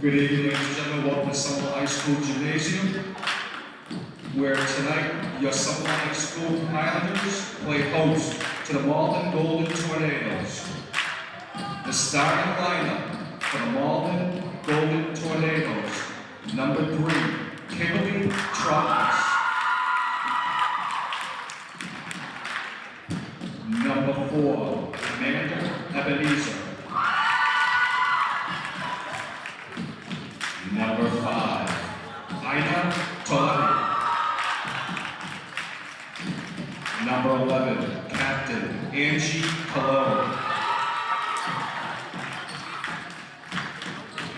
Good evening, ladies and gentlemen. Welcome to Summerville High School Gymnasium, where tonight your Summerville High School Highlanders play host to the Malden Golden Tornadoes. The starting lineup for the Malden Golden Tornadoes: number 3, Kimberly Troutness. Number 4, Amanda Ebenezer. Number 5, Ina Tolani. Number 11, Captain Angie Cologne.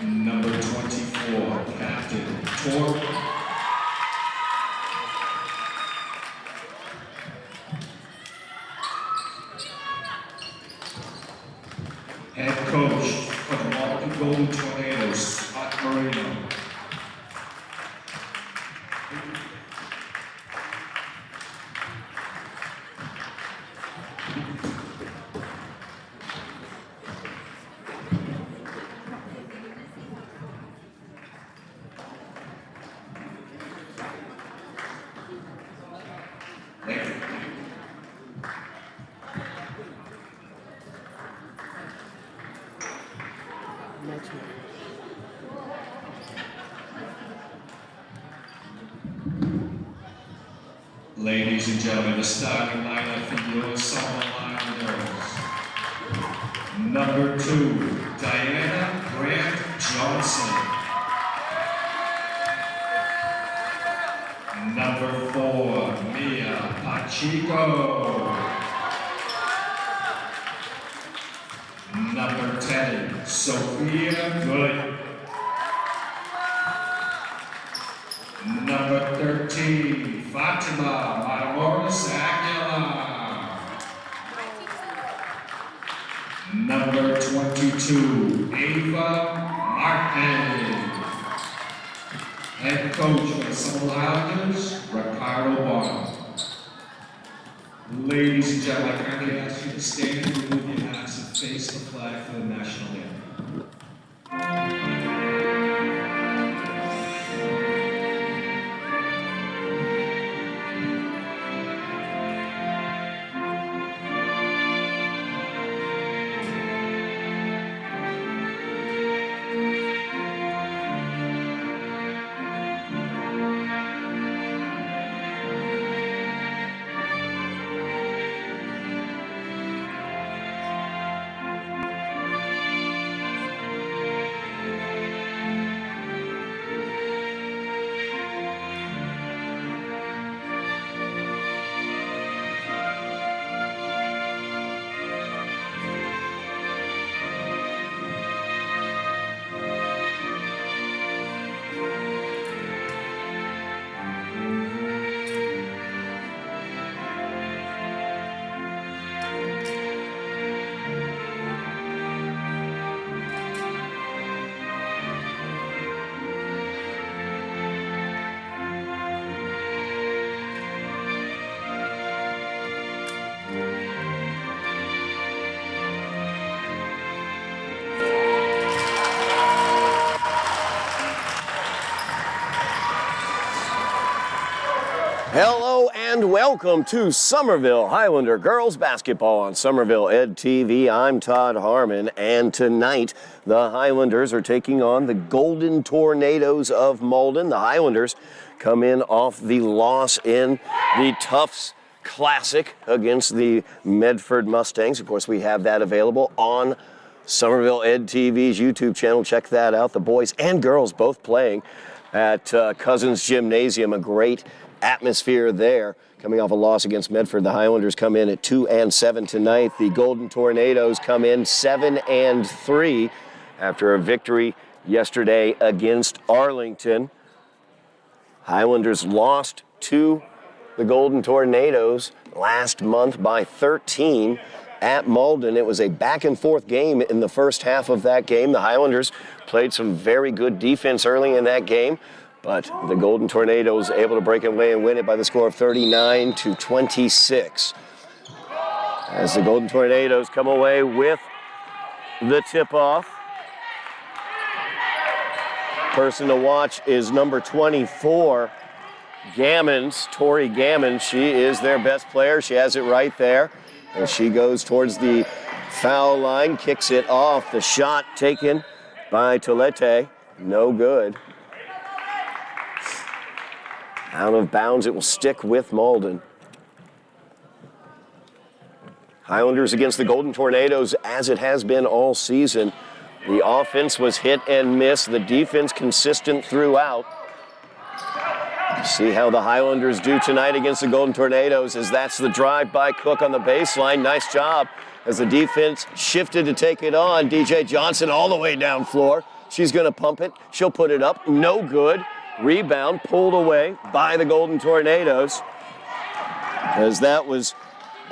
Number 24, Captain Tor. Head coach for the Malden Golden Tornadoes, Scott Marino. Ladies and gentlemen, the starting lineup for your Summerville Highlanders. Number 2, Diana Grant Johnson. Number 4, Mia Pacheco. Number 10, Sophia Good. Number 13, Fatima Matamoros Aguilar. Number 22, Ava Martin. Head coach for the Summerville Highlanders, Ricardo Bond. Ladies and gentlemen, I kindly ask you to stand and remove your hats and face the flag for the national anthem. Hello and welcome to Summerville Highlander Girls Basketball on Summerville Ed TV. I'm Todd Harmon, and tonight the Highlanders are taking on the Golden Tornadoes of Malden. The Highlanders come in off the loss in the Tufts Classic against the Medford Mustangs. Of course, we have that available on Summerville Ed TV's YouTube channel. Check that out. The boys and girls both playing at Cousins Gymnasium. A great atmosphere there. Coming off a loss against Medford, the Highlanders come in at 2-7 tonight. The Golden Tornadoes come in 7-3 after a victory yesterday against Arlington. Highlanders lost to the Golden Tornadoes last month by 13 at Malden. It was a back-and-forth game in the first half of that game. The Highlanders played some very good defense early in that game, but the Golden Tornadoes able to break away and win it by the score of 39-26. As the Golden Tornadoes come away with the tip-off. person to watch is number 24, Gammons, Tori Gammons. She is their best player. She has it right there. As she goes towards the foul line, kicks it off. The shot taken by Tolete. No good. Out of bounds. It will stick with Malden. Highlanders against the Golden Tornadoes, as it has been all season. The offense was hit and miss. The defense consistent throughout. See how the Highlanders do tonight against the Golden Tornadoes, as that's the drive by Cook on the baseline. Nice job as the defense shifted to take it on. DJ Johnson all the way down floor. She's going to pump it. She'll put it up. No good. Rebound pulled away by the Golden Tornadoes, as that was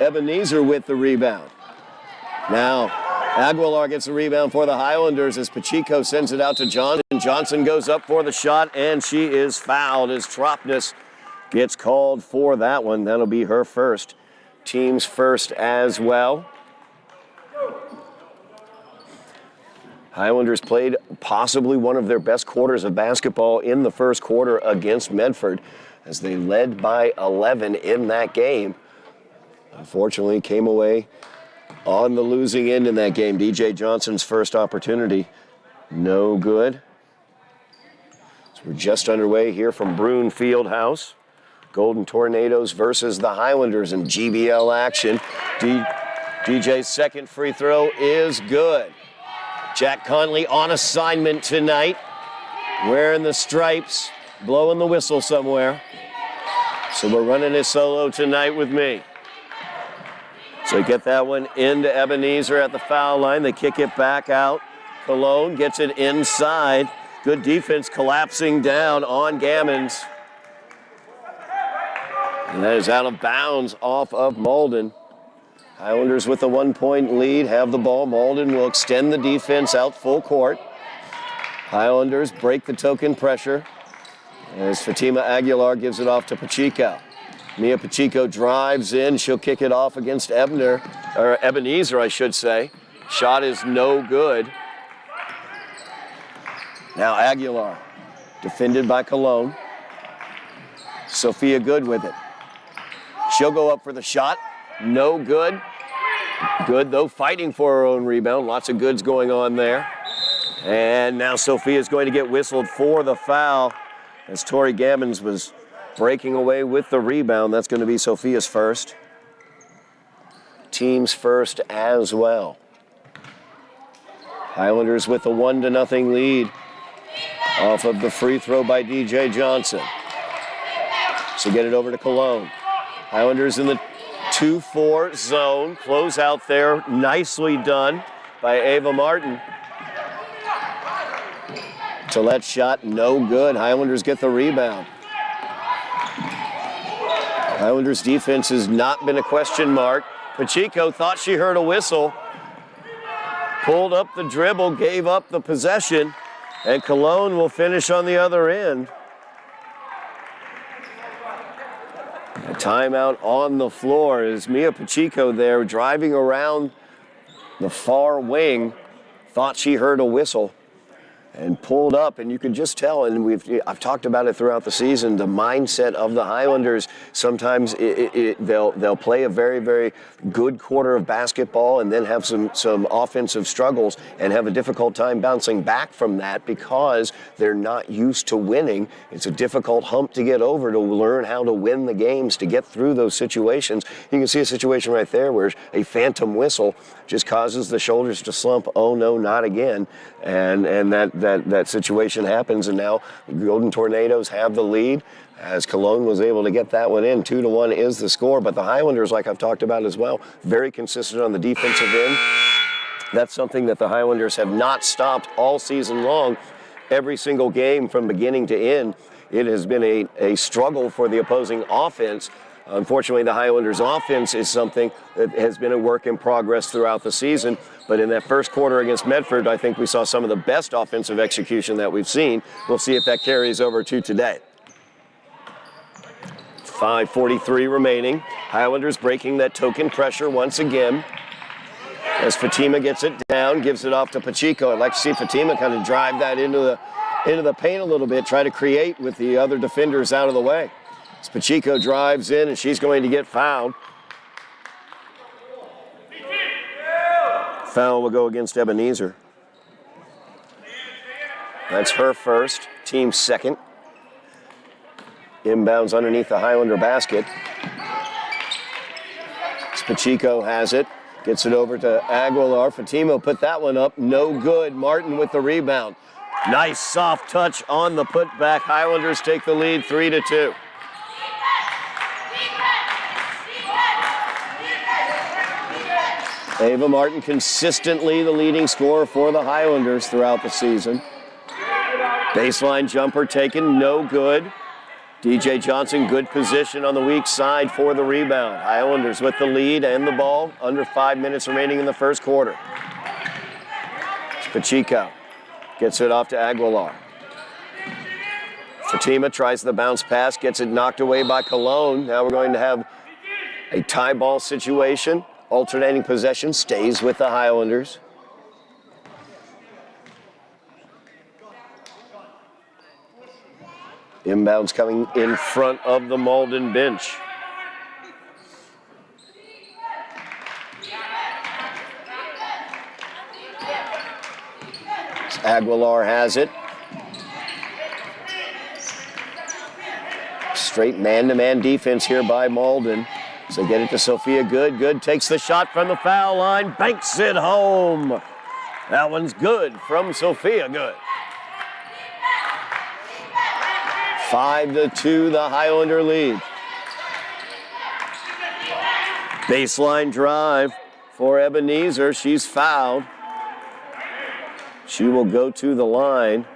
Ebenezer with the rebound. Now, Aguilar gets the rebound for the Highlanders as Pacheco sends it out to Johnson. Johnson goes up for the shot, and she is fouled as Tropness gets called for that one. That'll be her first. Team's first as well. Highlanders played possibly one of their best quarters of basketball in the first quarter against Medford, as they led by 11 in that game. Unfortunately, came away on the losing end in that game. DJ Johnson's first opportunity, no good. So we're just underway here from Broome Fieldhouse. Golden Tornadoes versus the Highlanders in GBL action. DJ's second free throw is good. Jack Conley on assignment tonight, wearing the stripes, blowing the whistle somewhere. So we're running his solo tonight with me. So get that one into Ebenezer at the foul line. They kick it back out. Cologne gets it inside. Good defense collapsing down on Gammons. And that is out of bounds off of Malden. Highlanders with a 1-point lead have the ball. Malden will extend the defense out full court. Highlanders break the token pressure as Fatima Aguilar gives it off to Pacheco. Mia Pacheco drives in. She'll kick it off against Ebenezer, I should say. Shot is no good. Now Aguilar, defended by Cologne. Sophia Good with it. She'll go up for the shot. No good. Good, though, fighting for her own rebound. Lots of goods going on there. And now Sophia's going to get whistled for the foul as Tori Gammons was breaking away with the rebound. That's going to be Sophia's first. Team's first as well. Highlanders with a 1-0 lead off of the free throw by DJ Johnson. So get it over to Cologne. Highlanders in the 2-4 zone. Close out there. Nicely done by Ava Martin. Tillette shot no good. Highlanders get the rebound. Highlanders defense has not been a question mark. Pacheco thought she heard a whistle. Pulled up the dribble, gave up the possession, and Cologne will finish on the other end. A timeout on the floor as Mia Pacheco there driving around the far wing, thought she heard a whistle and pulled up, and you can just tell, and I've talked about it throughout the season, the mindset of the Highlanders. Sometimes they'll play a very, very good quarter of basketball and then have some offensive struggles and have a difficult time bouncing back from that because they're not used to winning. It's a difficult hump to get over to learn how to win the games, to get through those situations. You can see a situation right there where a phantom whistle just causes the shoulders to slump. Oh no, not again. And that situation happens, and now the Golden Tornadoes have the lead as Cologne was able to get that one in. 2-1 is the score, but the Highlanders, like I've talked about as well, very consistent on the defensive end. That's something that the Highlanders have not stopped all season long. Every single game from beginning to end, it has been a struggle for the opposing offense. Unfortunately, the Highlanders' offense is something that has been a work in progress throughout the season. But in that first quarter against Medford, I think we saw some of the best offensive execution that we've seen. We'll see if that carries over to today. 5:43 remaining. Highlanders breaking that token pressure once again. As Fatima gets it down, gives it off to Pacheco. I'd like to see Fatima kind of drive that into into the paint a little bit, try to create with the other defenders out of the way. Pacheco drives in, and she's going to get fouled. Foul will go against Ebenezer. That's her first, team second. Inbounds underneath the Highlander basket. Pacheco has it, gets it over to Aguilar. Fatima put that one up, no good. Martin with the rebound. Nice soft touch on the putback. Highlanders take the lead 3-2. Ava Martin consistently the leading scorer for the Highlanders throughout the season. Baseline jumper taken, no good. DJ Johnson, good position on the weak side for the rebound. Highlanders with the lead and the ball. Under 5 minutes remaining in the first quarter. Pacheco gets it off to Aguilar. Fatima tries the bounce pass, gets it knocked away by Cologne. Now we're going to have a tie ball situation. Alternating possession stays with the Highlanders. Inbounds coming in front of the Malden bench. Aguilar has it. Straight man-to-man defense here by Malden. So get it to Sophia Good. Good takes the shot from the foul line, banks it home. That one's good from Sophia Good. 5-2, the Highlander lead. Baseline drive for Ebenezer. She's fouled. She will go to the line.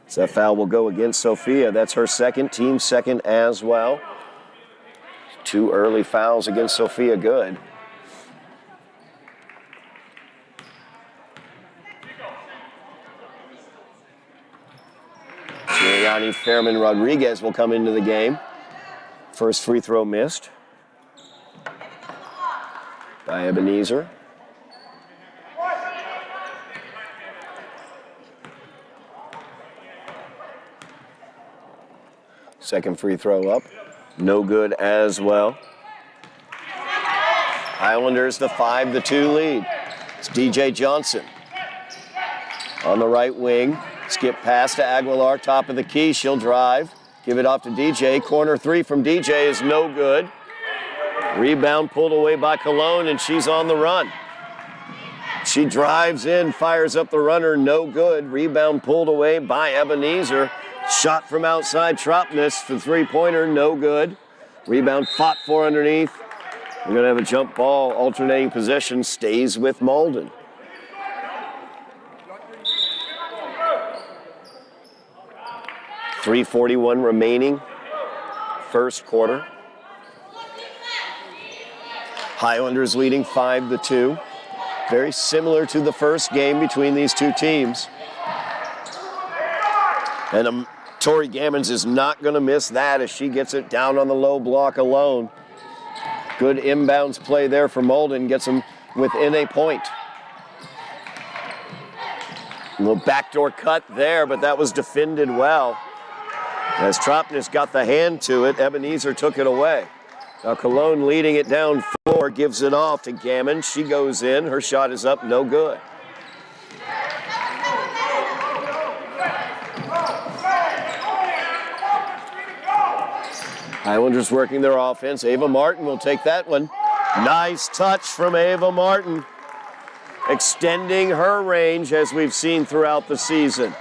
So that foul will go against Sophia. That's her second, team second as well. 2 early fouls against Sophia Good. Giuliani Fairman Rodriguez will come into the game. First free throw missed by Ebenezer. Second free throw up, no good as well. Highlanders the 5-2 lead. It's DJ Johnson on the right wing. Skip pass to Aguilar, top of the key. She'll drive, give it off to DJ. Corner three from DJ is no good. Rebound pulled away by Cologne, and she's on the run. She drives in, fires up the runner, no good. Rebound pulled away by Ebenezer. Shot from outside, Tropness for three-pointer, no good. Rebound fought for underneath. We're going to have a jump ball. Alternating possession stays with Malden. .341 remaining, first quarter. Highlanders leading 5-2. Very similar to the first game between these two teams. And Tori Gammons is not going to miss that as she gets it down on the low block alone. Good inbounds play there for Malden, gets them within a point. A little backdoor cut there, but that was defended well. As Tropness got the hand to it, Ebenezer took it away. Now Cologne leading it down floor, gives it off to Gammon. She goes in, her shot is up, no good. Highlanders working their offense. Ava Martin will take that one. Nice touch from Ava Martin. Extending her range as we've seen throughout the season.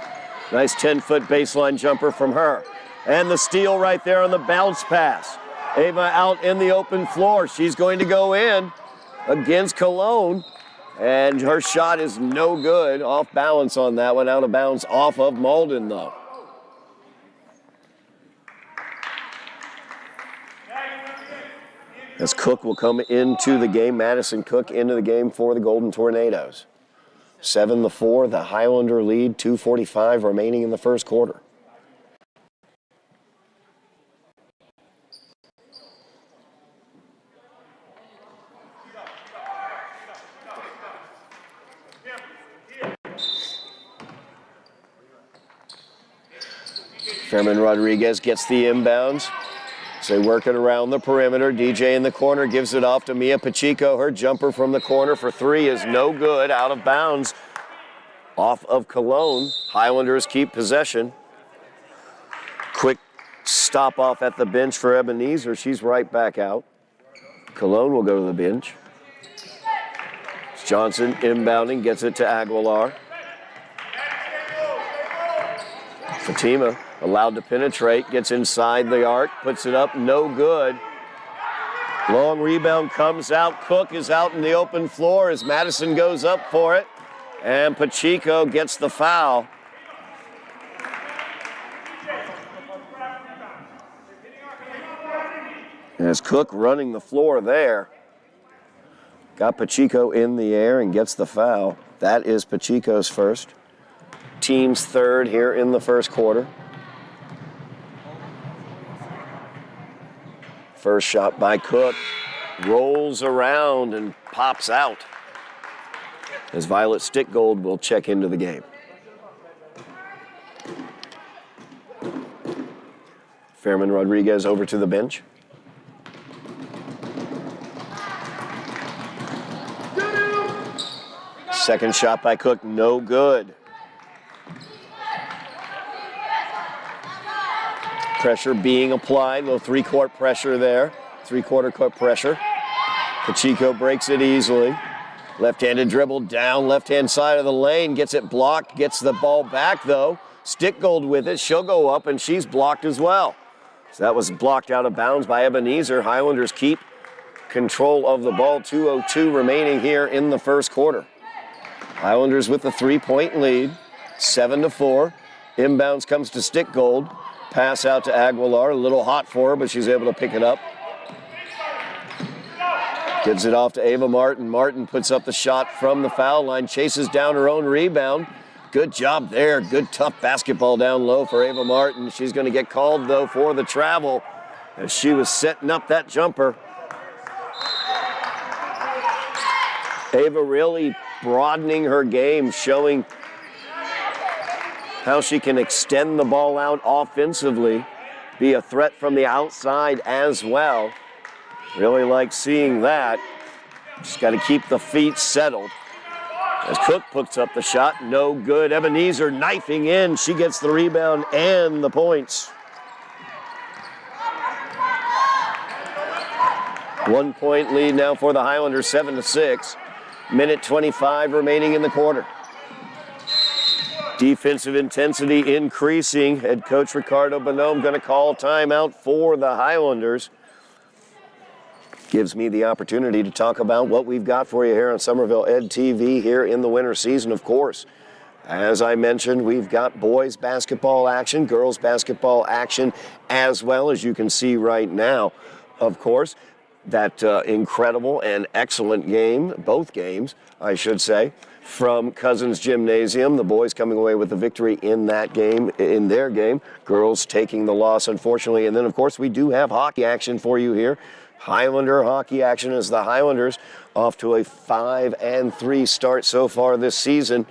Nice 10-foot baseline jumper from her. And the steal right there on the bounce pass. Ava out in the open floor. She's going to go in against Cologne. And her shot is no good. Off balance on that one. Out of bounds off of Malden, though. As Cook will come into the game, Madison Cook into the game for the Golden Tornadoes. 7-4, the Highlander lead, 2:45 remaining in the first quarter. Fairman Rodriguez gets the inbounds. So they work it around the perimeter. DJ in the corner gives it off to Mia Pacheco. Her jumper from the corner for three is no good, out of bounds. Off of Cologne. Highlanders keep possession. Quick stop off at the bench for Ebenezer. She's right back out. Cologne will go to the bench. Johnson inbounding, gets it to Aguilar. Fatima allowed to penetrate, gets inside the arc, puts it up, no good. Long rebound comes out. Cook is out in the open floor as Madison goes up for it. And Pacheco gets the foul. As Cook running the floor there. Got Pacheco in the air and gets the foul. That is Pacheco's first. Team's third here in the first quarter. First shot by Cook. Rolls around and pops out. As Violet Stickgold will check into the game. Fairman Rodriguez over to the bench. Second shot by Cook, no good. Pressure being applied, little three-court pressure there. Three-quarter court pressure. Pacheco breaks it easily. Left-handed dribble down, left-hand side of the lane, gets it blocked, gets the ball back though. Stickgold with it, she'll go up and she's blocked as well. So that was blocked out of bounds by Ebenezer. Highlanders keep control of the ball, 2:02 remaining here in the first quarter. Highlanders with the 3-point lead, 7-4. Inbounds comes to Stickgold. Pass out to Aguilar, a little hot for her, but she's able to pick it up. Gives it off to Ava Martin. Martin puts up the shot from the foul line, chases down her own rebound. Good job there, good tough basketball down low for Ava Martin. She's gonna get called though for the travel as she was setting up that jumper. Ava really broadening her game, showing how she can extend the ball out offensively, be a threat from the outside as well. Really like seeing that. Just got to keep the feet settled. As Cook puts up the shot, no good. Ebenezer knifing in. She gets the rebound and the points. 1 point lead now for the Highlanders, 7-6. Minute 25 remaining in the quarter. Defensive intensity increasing. Head coach Ricardo Bonhomme going to call timeout for the Highlanders. Gives me the opportunity to talk about what we've got for you here on Somerville Ed TV here in the winter season, of course. As I mentioned, we've got boys basketball action, girls basketball action, as well as you can see right now, of course. That incredible and excellent game, both games, I should say, from Cousins Gymnasium. The boys coming away with the victory in that game, in their game. Girls taking the loss, unfortunately. And then, of course, we do have hockey action for you here. Highlander hockey action as the Highlanders off to a 5-3 start so far this season.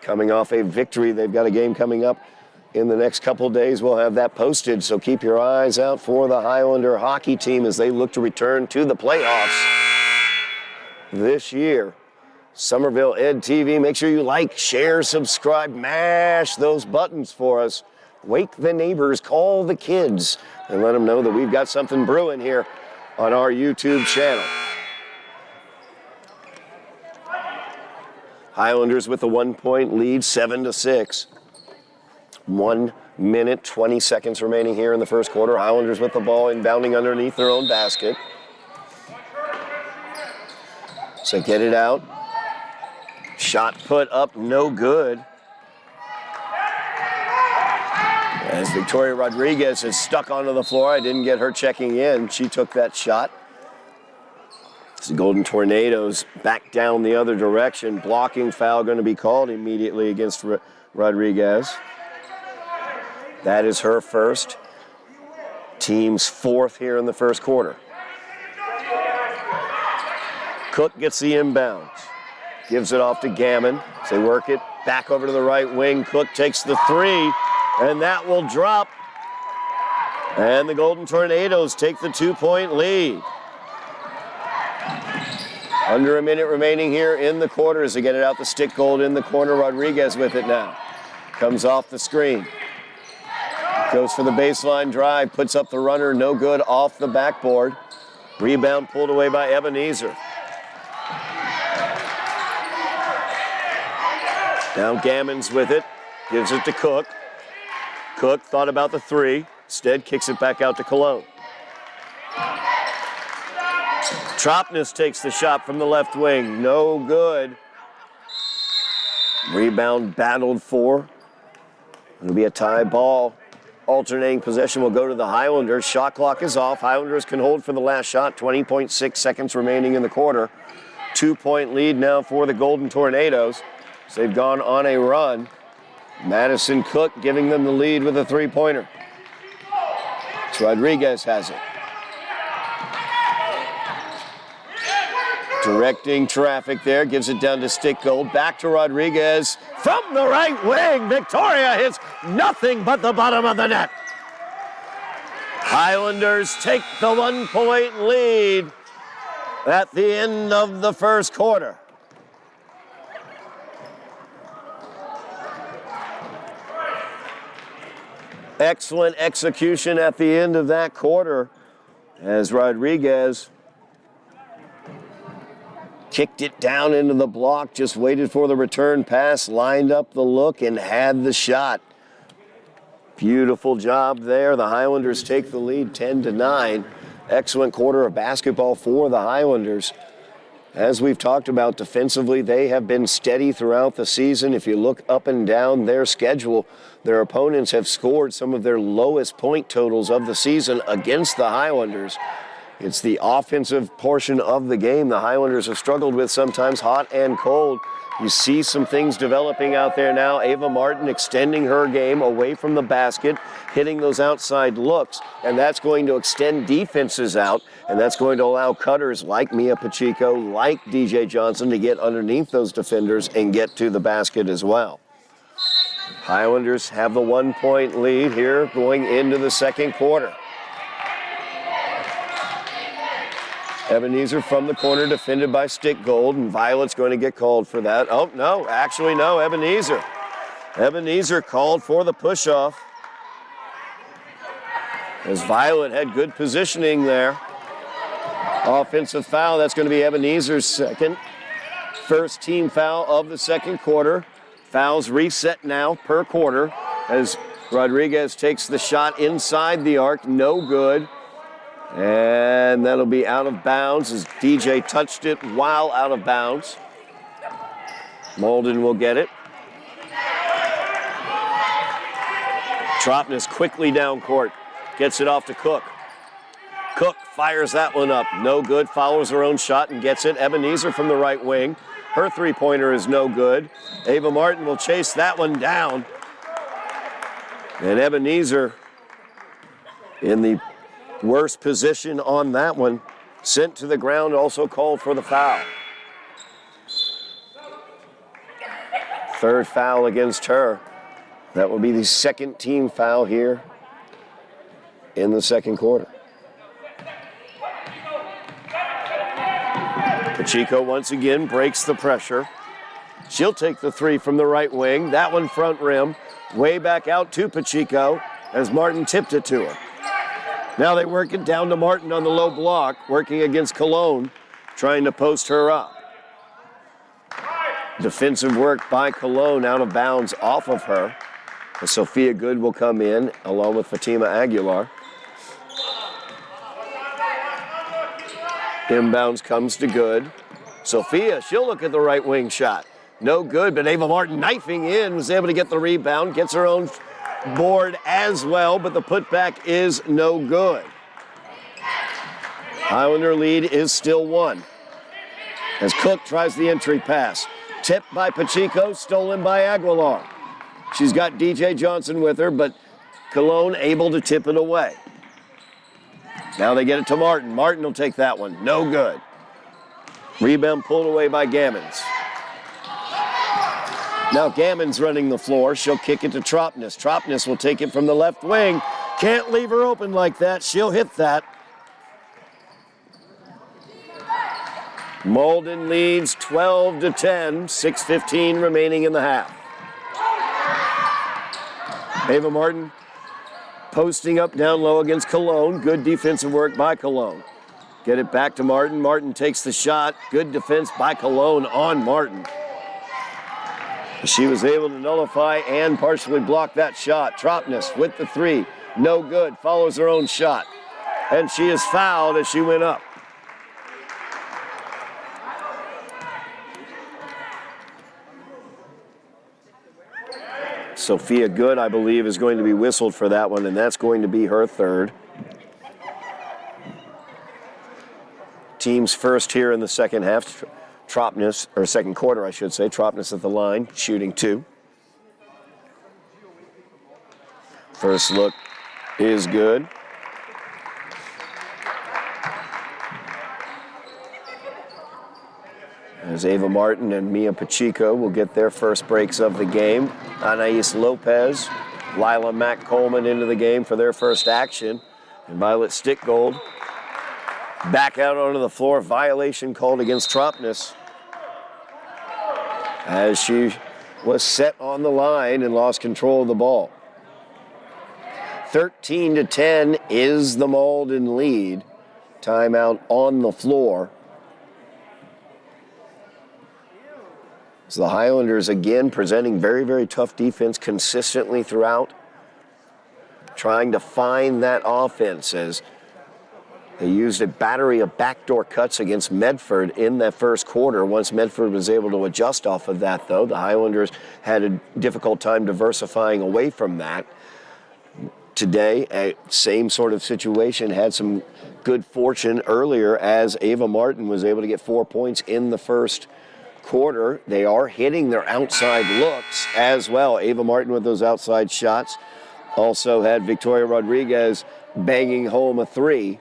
Coming off a victory, they've got a game coming up in the next couple days. We'll have that posted, so keep your eyes out for the Highlander hockey team as they look to return to the playoffs this year. Somerville Ed TV, make sure you like, share, subscribe, mash those buttons for us. Wake the neighbors, call the kids, and let them know that we've got something brewing here on our YouTube channel. Highlanders with a 1 point lead, 7-6. 1 minute, 20 seconds remaining here in the first quarter. Highlanders with the ball inbounding underneath their own basket. So get it out. Shot put up, no good. As Victoria Rodriguez is stuck onto the floor, I didn't get her checking in. She took that shot. The Golden Tornadoes back down the other direction. Blocking foul going to be called immediately against Rodriguez. That is her first. Team's fourth here in the first quarter. Cook gets the inbound. Gives it off to Gammon. So they work it back over to the right wing. Cook takes the three, and that will drop. And the Golden Tornadoes take the 2-point lead. Under a minute remaining here in the quarter as they get it out the stick gold in the corner. Rodriguez with it now. Comes off the screen. Goes for the baseline drive, puts up the runner, no good, off the backboard. Rebound pulled away by Ebenezer. Now Gammons with it, gives it to Cook. Cook thought about the three, instead kicks it back out to Cologne. Tropnis takes the shot from the left wing, no good. Rebound battled for. It'll be a tie ball. Alternating possession will go to the Highlanders. Shot clock is off. Highlanders can hold for the last shot. 20.6 seconds remaining in the quarter. 2-point lead now for the Golden Tornadoes. So they've gone on a run. Madison Cook giving them the lead with a three-pointer. So Rodriguez has it. Directing traffic there, gives it down to Stick Gold. Back to Rodriguez from the right wing. Victoria hits nothing but the bottom of the net. Highlanders take the 1-point lead at the end of the first quarter. Excellent execution at the end of that quarter as Rodriguez kicked it down into the block, just waited for the return pass, lined up the look, and had the shot. Beautiful job there. The Highlanders take the lead 10-9. Excellent quarter of basketball for the Highlanders. As we've talked about defensively, they have been steady throughout the season. If you look up and down their schedule, their opponents have scored some of their lowest point totals of the season against the Highlanders. It's the offensive portion of the game the Highlanders have struggled with sometimes, hot and cold. You see some things developing out there now. Ava Martin extending her game away from the basket, hitting those outside looks, and that's going to extend defenses out, and that's going to allow cutters like Mia Pacheco, like DJ Johnson to get underneath those defenders and get to the basket as well. Highlanders have the 1-point lead here going into the second quarter. Ebenezer from the corner, defended by Stick Gold, and Violet's going to get called for that. Oh, no, actually, no, Ebenezer. Ebenezer called for the push-off. As Violet had good positioning there. Offensive foul, that's going to be Ebenezer's second. First team foul of the second quarter. Fouls reset now per quarter as Rodriguez takes the shot inside the arc, no good. And that'll be out of bounds as DJ touched it while out of bounds. Malden will get it. Tropnis quickly down court. Gets it off to Cook. Cook fires that one up. No good. Follows her own shot and gets it. Ebenezer from the right wing. Her three-pointer is no good. Ava Martin will chase that one down. And Ebenezer in the worst position on that one. Sent to the ground, also called for the foul. Third foul against her. That will be the second team foul here in the second quarter. Pacheco once again breaks the pressure. She'll take the three from the right wing. That one front rim. Way back out to Pacheco as Martin tipped it to her. Now they work it down to Martin on the low block, working against Cologne, trying to post her up. Defensive work by Cologne, out of bounds off of her. And Sophia Good will come in along with Fatima Aguilar. Inbounds comes to Good. Sophia, she'll look at the right wing shot. No good, but Ava Martin knifing in, was able to get the rebound, gets her own board as well, but the putback is no good. Highlander lead is still 1. As Cook tries the entry pass. Tipped by Pacheco, stolen by Aguilar. She's got DJ Johnson with her, but Cologne able to tip it away. Now they get it to Martin. Martin will take that one. No good. Rebound pulled away by Gammons. Now Gammons running the floor. She'll kick it to Tropnis. Tropnis will take it from the left wing. Can't leave her open like that. She'll hit that. Malden leads 12-10, 6:15 remaining in the half. Ava Martin posting up down low against Cologne. Good defensive work by Cologne. Get it back to Martin. Martin takes the shot. Good defense by Cologne on Martin. She was able to nullify and partially block that shot. Tropnes with the three. No good. Follows her own shot. And she is fouled as she went up. Sophia Good, I believe, is going to be whistled for that one, and that's going to be her third. Team's first here in the second half. Tropnes, or second quarter, I should say. Tropnes at the line, shooting two. First look is good. As Ava Martin and Mia Pacheco will get their first breaks of the game. Anais Lopez, Lila Mack Coleman into the game for their first action. And Violet Stickgold back out onto the floor. Violation called against Tropnes as she was set on the line and lost control of the ball. 13-10 is the Malden lead. Timeout on the floor. So the Highlanders again presenting very, very tough defense consistently throughout. Trying to find that offense as they used a battery of backdoor cuts against Medford in that first quarter. Once Medford was able to adjust off of that, though, the Highlanders had a difficult time diversifying away from that. Today, same sort of situation, had some good fortune earlier as Ava Martin was able to get 4 points in the first quarter. They are hitting their outside looks as well. Ava Martin with those outside shots. Also had Victoria Rodriguez banging home a three.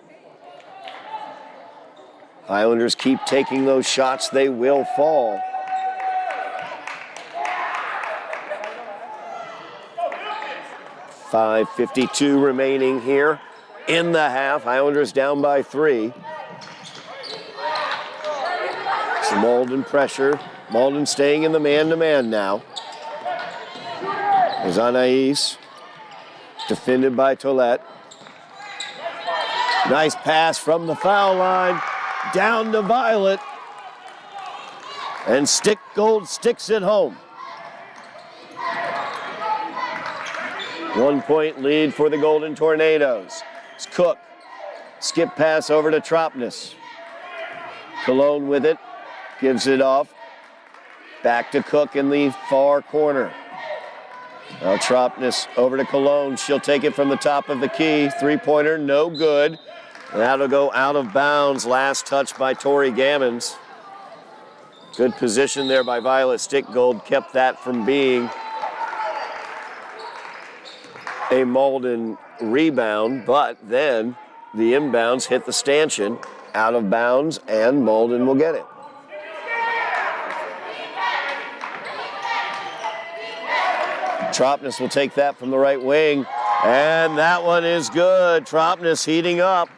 Highlanders keep taking those shots. They will fall. .5:52 remaining here in the half. Highlanders down by 3. It's Malden pressure. Malden staying in the man-to-man now. There's Anais. Defended by Tollett. Nice pass from the foul line. Down to Violet. And Stickgold sticks it home. 1 point lead for the Golden Tornadoes. It's Cook. Skip pass over to Tropnes. Cologne with it. Gives it off. Back to Cook in the far corner. Now Tropnes over to Cologne. She'll take it from the top of the key. Three-pointer, no good. That'll go out of bounds. Last touch by Tori Gammons. Good position there by Violet Stickgold. Kept that from being a Malden rebound, but then the inbounds hit the stanchion out of bounds, and Malden will get it. Tropnes will take that from the right wing, and that one is good. Tropnes heating up.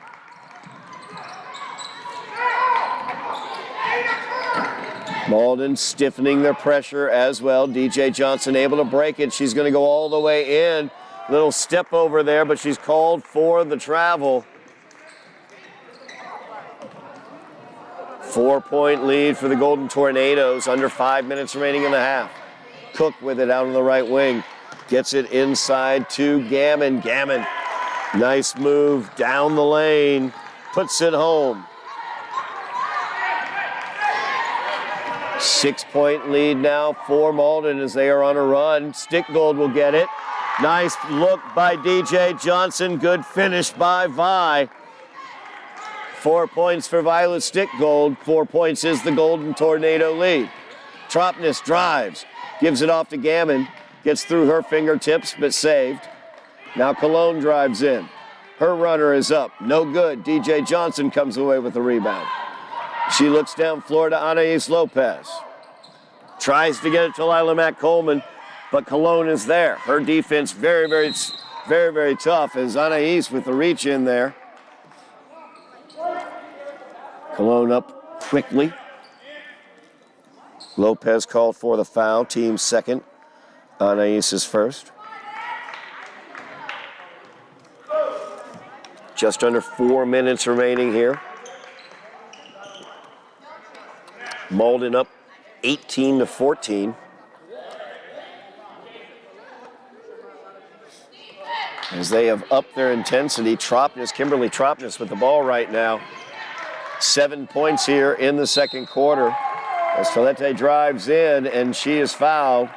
Malden stiffening their pressure as well. DJ Johnson able to break it. She's going to go all the way in. Little step over there, but she's called for the travel. 4 point lead for the Golden Tornadoes. Under 5 minutes remaining in the half. Cook with it out on the right wing. Gets it inside to Gammon. Gammon, nice move down the lane. Puts it home. 6 point lead now for Malden as they are on a run. Stickgold will get it. Nice look by DJ Johnson. Good finish by Vi. 4 points for Violet Stickgold. 4 points is the Golden Tornado lead. Tropnes drives. Gives it off to Gammon. Gets through her fingertips, but saved. Now Cologne drives in. Her runner is up. No good. DJ Johnson comes away with the rebound. She looks down floor to Anais Lopez. Tries to get it to Lila Mack Coleman, but Cologne is there. Her defense very, very Very, very tough as Anais with the reach in there. Cologne up quickly. Lopez called for the foul. Team second. Anais is first. Just under 4 minutes remaining here. Malden up 18-14. As they have upped their intensity. Kimberly Tropness with the ball right now. 7 points here in the second quarter. As Tolete drives in and she is fouled.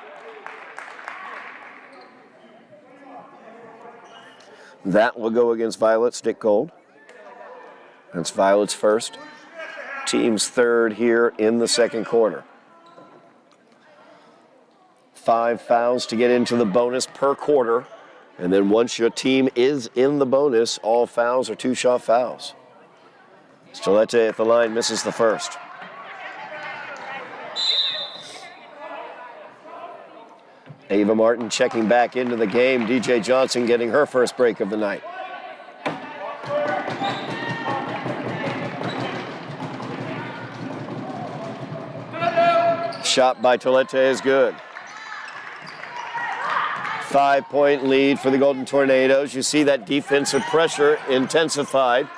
That will go against Violet Stickgold. That's Violet's first. Team's third here in the second quarter. 5 fouls to get into the bonus per quarter. And then once your team is in the bonus, all fouls are 2-shot fouls. Tolete at the line misses the first. Ava Martin checking back into the game. DJ Johnson getting her first break of the night. Shot by Tolete is good. 5-point lead for the Golden Tornadoes. You see that defensive pressure intensified.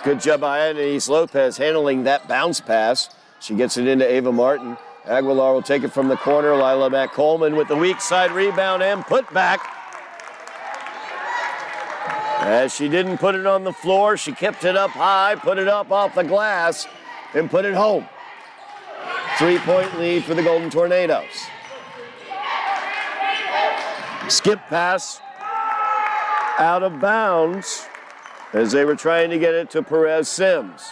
Good job by Anais Lopez handling that bounce pass. She gets it into Ava Martin. Aguilar will take it from the corner. Lila Mack-Coleman with the weak side rebound and put back. As she didn't put it on the floor, she kept it up high, put it up off the glass, and put it home. 3-point lead for the Golden Tornadoes. Skip pass out of bounds as they were trying to get it to Perez Sims.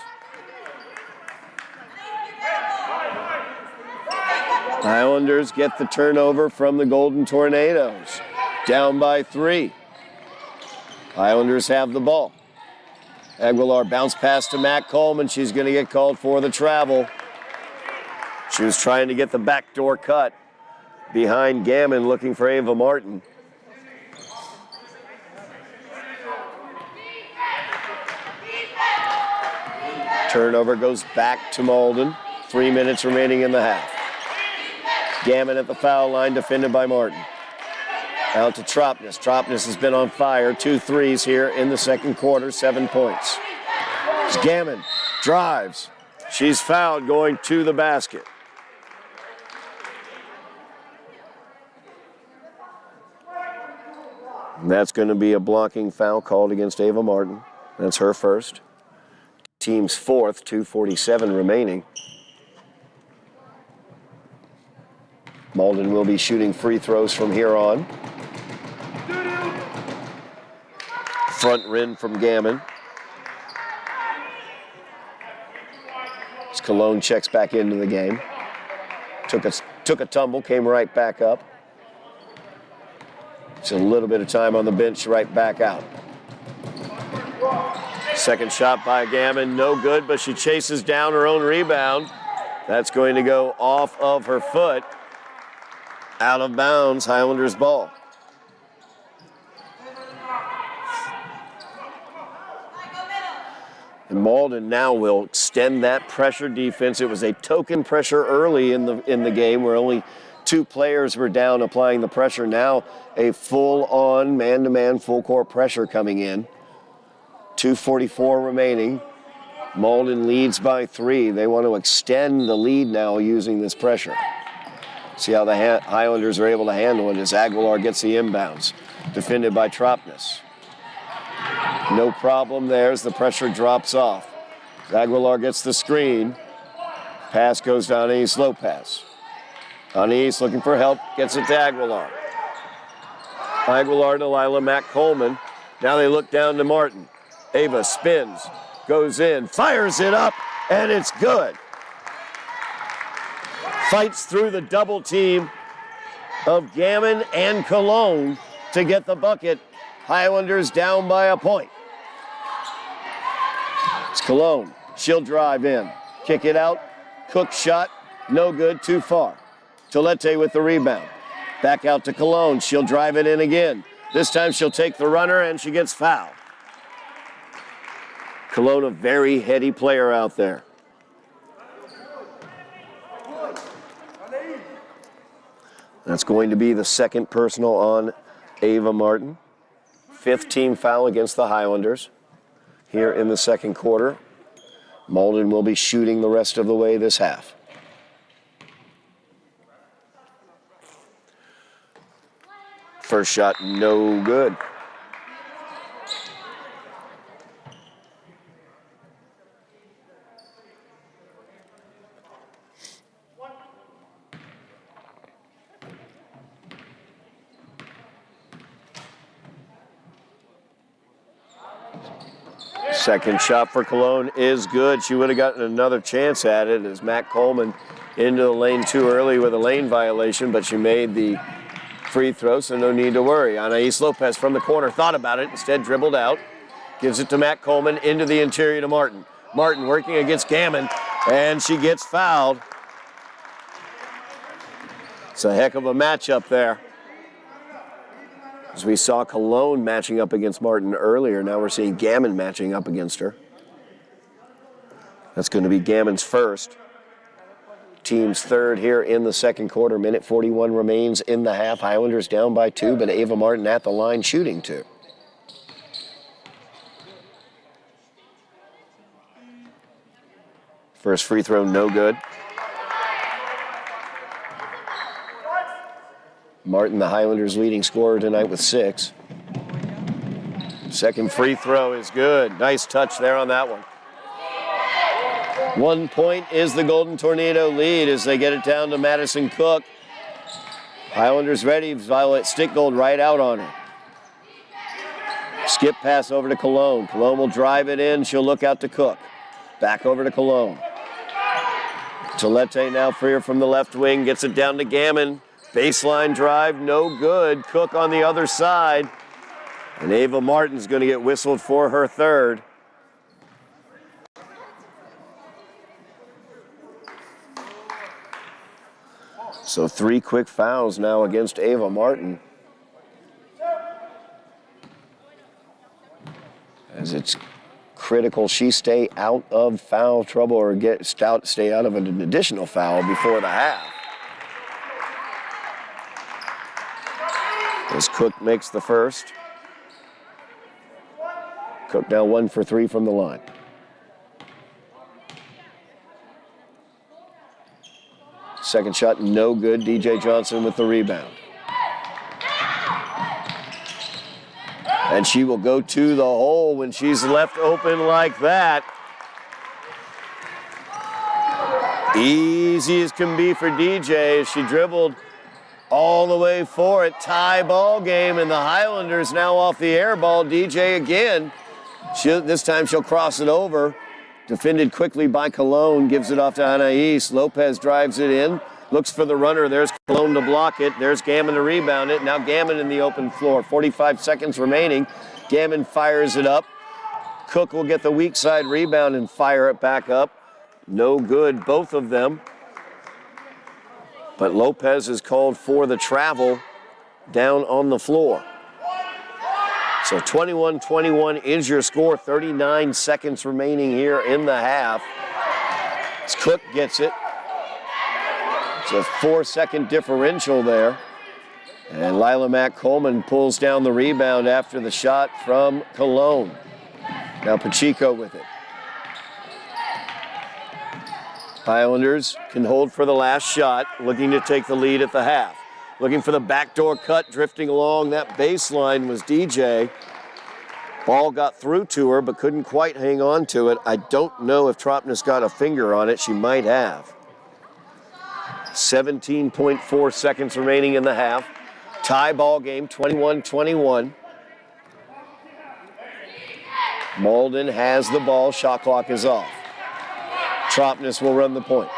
Highlanders get the turnover from the Golden Tornadoes. Down by 3. Highlanders have the ball. Aguilar bounce pass to Mack-Coleman. She's going to get called for the travel. She was trying to get the backdoor cut behind Gammon looking for Ava Martin. Turnover goes back to Malden. 3 minutes remaining in the half. Gammon at the foul line, defended by Martin. Out to Tropness. Tropness has been on fire. 2 threes here in the second quarter, 7 points. Gammon drives. She's fouled going to the basket. And that's going to be a blocking foul called against Ava Martin. That's her first. Team's fourth, 2:47 remaining. Malden will be shooting free throws from here on. Front rim from Gammon. As Cologne checks back into the game. Took a tumble, came right back up. It's a little bit of time on the bench, right back out. Second shot by Gammon, no good, but she chases down her own rebound. That's going to go off of her foot. Out of bounds, Highlanders ball. And Malden now will extend that pressure defense. It was a token pressure early in the game where only 2 players were down applying the pressure. Now a full-on man-to-man full-court pressure coming in. 2:44 remaining. Malden leads by 3. They want to extend the lead now using this pressure. See how the Highlanders are able to handle it as Aguilar gets the inbounds. Defended by Tropness. No problem there as the pressure drops off. Aguilar gets the screen. Pass goes to Anais Lopez. Anais looking for help, gets it to Aguilar. Aguilar to Lila Mack-Coleman. Now they look down to Martin. Ava spins, goes in, fires it up, and it's good. Fights through the double team of Gammon and Cologne to get the bucket. Highlanders down by a point. It's Cologne. She'll drive in. Kick it out. Cook shot. No good. Too far. Tolete with the rebound. Back out to Cologne. She'll drive it in again. This time she'll take the runner, and she gets fouled. Cologne, a very heady player out there. That's going to be the second personal on Ava Martin. 5th team foul against the Highlanders here in the second quarter. Malden will be shooting the rest of the way this half. First shot, no good. Second shot for Cologne is good. She would have gotten another chance at it as Matt Coleman into the lane too early with a lane violation, but she made the free throw, so no need to worry. Anais Lopez from the corner thought about it, instead dribbled out. Gives it to Matt Coleman, into the interior to Martin. Martin working against Gammon, and she gets fouled. It's a heck of a matchup there. As we saw Cologne matching up against Martin earlier, now we're seeing Gammon matching up against her. That's going to be Gammon's first. Team's third here in the second quarter. Minute 41 remains in the half. Highlanders down by 2, but Ava Martin at the line shooting 2. First free throw, no good. Martin, the Highlanders' leading scorer tonight with 6. Second free throw is good. Nice touch there on that one. 1 point is the Golden Tornado lead as they get it down to Madison Cook. Highlanders ready. Violet Stickgold right out on her. Skip pass over to Cologne. Cologne will drive it in. She'll look out to Cook. Back over to Cologne. Gillette now freer from the left wing. Gets it down to Gammon. Baseline drive, no good. Cook on the other side. And Ava Martin's going to get whistled for her third. So 3 quick fouls now against Ava Martin. As it's critical she stay out of foul trouble or stay out of an additional foul before the half. As Cook makes the first. Cook now 1 for 3 from the line. Second shot, no good. DJ Johnson with the rebound. And she will go to the hole when she's left open like that. Easy as can be for DJ as she dribbled all the way for it. Tie ball game, and the Highlanders now off the air ball. DJ again. This time she'll cross it over. Defended quickly by Cologne. Gives it off to Anais. Lopez drives it in. Looks for the runner. There's Cologne to block it. There's Gammon to rebound it. Now Gammon in the open floor. 45 seconds remaining. Gammon fires it up. Cook will get the weak side rebound and fire it back up. No good, both of them. But Lopez is called for the travel down on the floor. So 21-21 is your score. 39 seconds remaining here in the half. As Cook gets it. It's a 4-second differential there. And Lila Mack Coleman pulls down the rebound after the shot from Cologne. Now Pacheco with it. Highlanders can hold for the last shot, looking to take the lead at the half. Looking for the backdoor cut, drifting along that baseline was DJ. Ball got through to her, but couldn't quite hang on to it. I don't know if Tropnis got a finger on it. She might have. 17.4 seconds remaining in the half. Tie ball game, 21-21. Malden has the ball. Shot clock is off. Tropnis will run the point.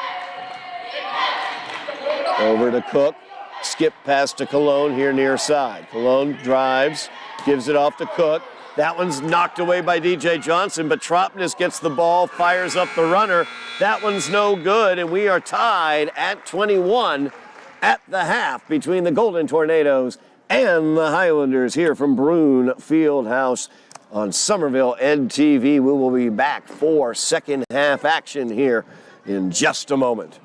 Over to Cook. Skip pass to Cologne here near side. Cologne drives, gives it off to Cook. That one's knocked away by DJ Johnson, but Tropnis gets the ball, fires up the runner. That one's no good, and we are tied at 21 at the half between the Golden Tornadoes And the Highlanders here from Broon Fieldhouse on Somerville Ed TV. We will be back for second half action here in just a moment.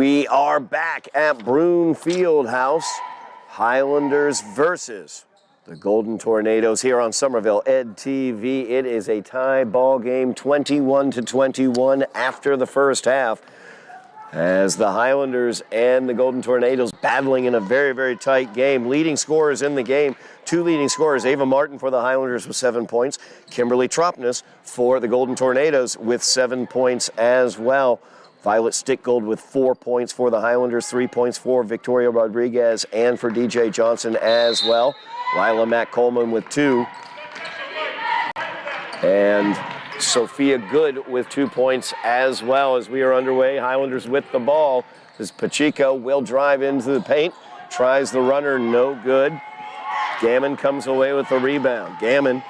We are back at Broome Fieldhouse. Highlanders versus the Golden Tornadoes here on Somerville Ed TV. It is a tie ball game, 21-21 after the first half, as the Highlanders and the Golden Tornadoes battling in a very, very tight game. Leading scorers in the game, two leading scorers, Ava Martin for the Highlanders with 7 points, Kimberly Tropnes for the Golden Tornadoes with 7 points as well. Violet Stickgold with 4 points for the Highlanders, 3 points for Victoria Rodriguez and for DJ Johnson as well. Lila Mack Coleman with 2. And Sophia Good with 2 points as well. As we are underway, Highlanders with the ball. As Pacheco will drive into the paint, tries the runner, no good. Gammon comes away with the rebound. Gammon,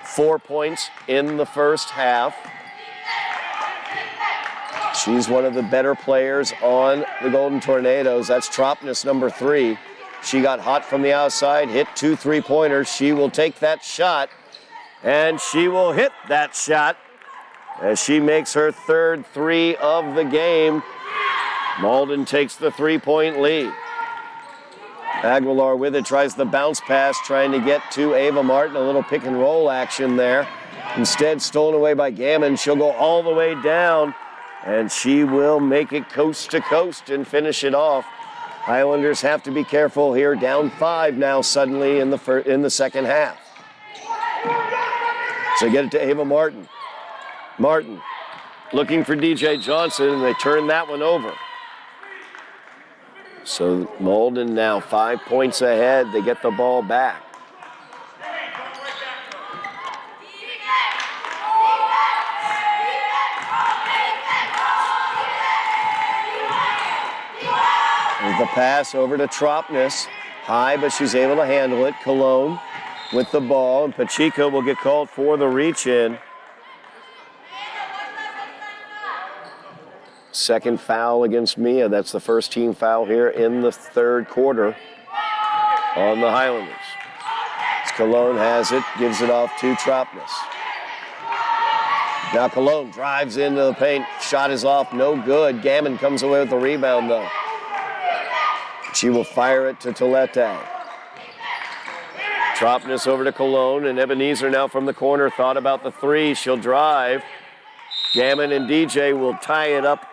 4 points in the first half. She's one of the better players on the Golden Tornadoes. That's Tropnes, number 3. She got hot from the outside, hit 2 3-pointers. She will take that shot, and she will hit that shot as she makes her third 3 of the game. Malden takes the 3-point lead. Aguilar with it, tries the bounce pass, trying to get to Ava Martin. A little pick and roll action there. Instead, stolen away by Gammon. She'll go all the way down, and she will make it coast to coast and finish it off. Highlanders have to be careful here. Down 5 now suddenly in the second half. So get it to Ava Martin. Martin looking for DJ Johnson, and they turn that one over. So Malden now 5 points ahead. They get the ball back. The pass over to Tropnes. High, but she's able to handle it. Cologne with the ball, and Pacheco will get called for the reach-in. Second foul against Mia. That's the first team foul here in the third quarter on the Highlanders. As Cologne has it, gives it off to Tropnes. Now Cologne drives into the paint. Shot is off, no good. Gammon comes away with the rebound, though. She will fire it to Tolete. Tropnes over to Cologne, and Ebenezer now from the corner thought about the 3. She'll drive. Gammon and DJ will tie it up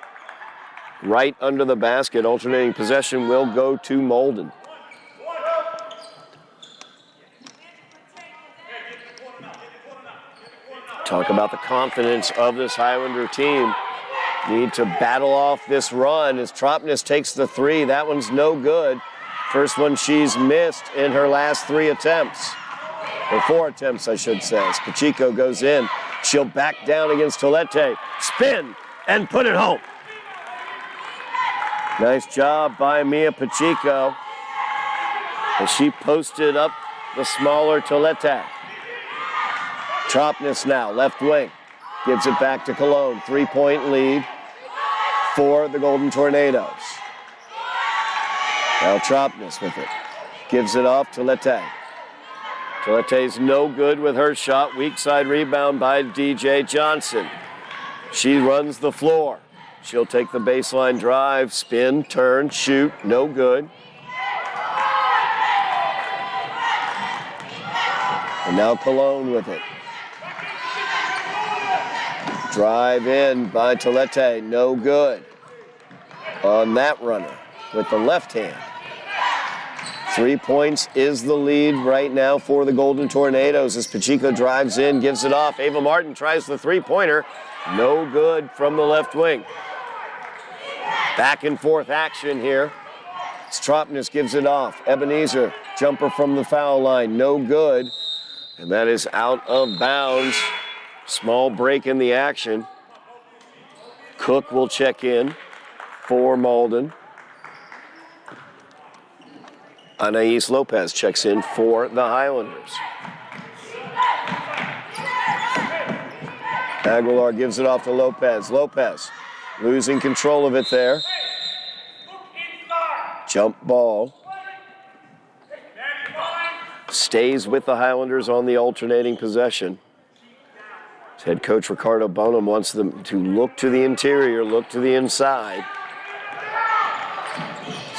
right under the basket. Alternating possession will go to Malden. Talk about the confidence of this Highlander team. Need to battle off this run as Tropnes takes the 3. That one's no good. First one she's missed in her last 3 attempts. Or 4 attempts, I should say. As Pacheco goes in. She'll back down against Tolete. Spin and put it home. Nice job by Mia Pacheco as she posted up the smaller Tolete. Tropnes now, left wing. Gives it back to Cologne. 3-point lead for the Golden Tornadoes. Now Tropnes with it. Gives it off to Tolete. Tolete's no good with her shot. Weak side rebound by DJ Johnson. She runs the floor. She'll take the baseline drive, spin, turn, shoot. No good. And now Cologne with it. Drive in by Tolete, no good on that runner with the left hand. 3 points is the lead right now for the Golden Tornadoes as Pacheco drives in, gives it off. Ava Martin tries the 3-pointer, no good from the left wing. Back and forth action here. Tropnes gives it off. Ebenezer, jumper from the foul line, no good. And that is out of bounds. Small break in the action. Cook will check in for Malden. Anais Lopez checks in for the Highlanders. Aguilar gives it off to Lopez. Lopez losing control of it there. Jump ball. Stays with the Highlanders on the alternating possession. Head coach Ricardo Bonham wants them to look to the interior, look to the inside.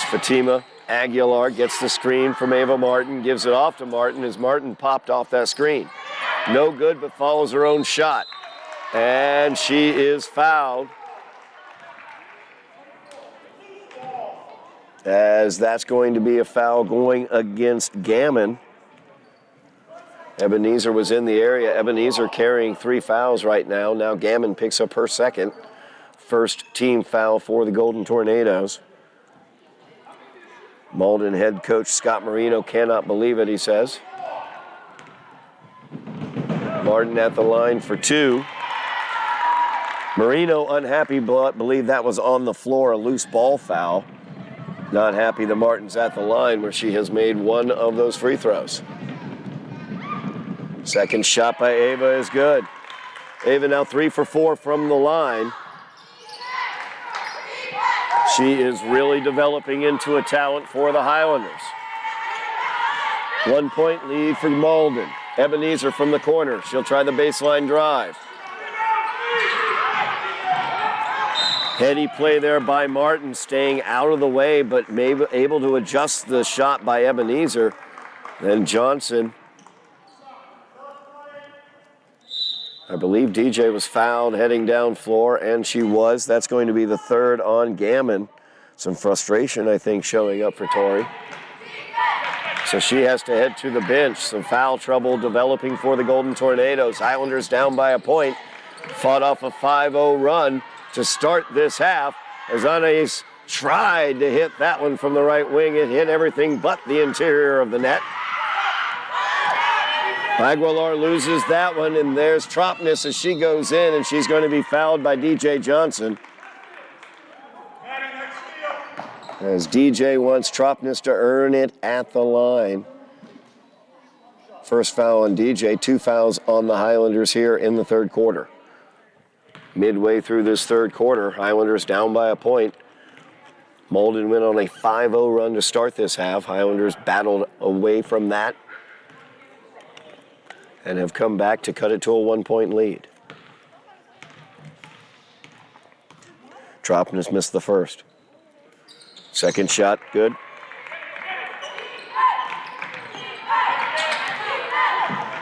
Fatima Aguilar gets the screen from Ava Martin, gives it off to Martin as Martin popped off that screen. No good, but follows her own shot. And she is fouled. As that's going to be a foul going against Gammon. Ebenezer was in the area. Ebenezer carrying 3 fouls right now. Now Gammon picks up her second. First team foul for the Golden Tornadoes. Malden head coach Scott Marino cannot believe it, he says. Martin at the line for 2. Marino unhappy, but believe that was on the floor, a loose ball foul. Not happy that Martin's at the line where she has made one of those free throws. Second shot by Ava is good. Ava now 3 for 4 from the line. She is really developing into a talent for the Highlanders. 1 point lead for Malden. Ebenezer from the corner. She'll try the baseline drive. Heady play there by Martin, staying out of the way, but maybe able to adjust the shot by Ebenezer. Then Johnson. I believe DJ was fouled heading down floor, and she was. That's going to be the third on Gammon. Some frustration, I think, showing up for Tori. So she has to head to the bench. Some foul trouble developing for the Golden Tornadoes. Highlanders down by a point. Fought off a 5-0 run to start this half as Anais tried to hit that one from the right wing. It hit everything but the interior of the net. Aguilar loses that one, and there's Tropness as she goes in, and she's going to be fouled by DJ Johnson. As DJ wants Tropness to earn it at the line. First foul on DJ, 2 fouls on the Highlanders here in the third quarter. Midway through this third quarter, Highlanders down by a point. Malden went on a 5-0 run to start this half. Highlanders battled away from that and have come back to cut it to a 1-point lead. Tropness missed the first. Second shot, good.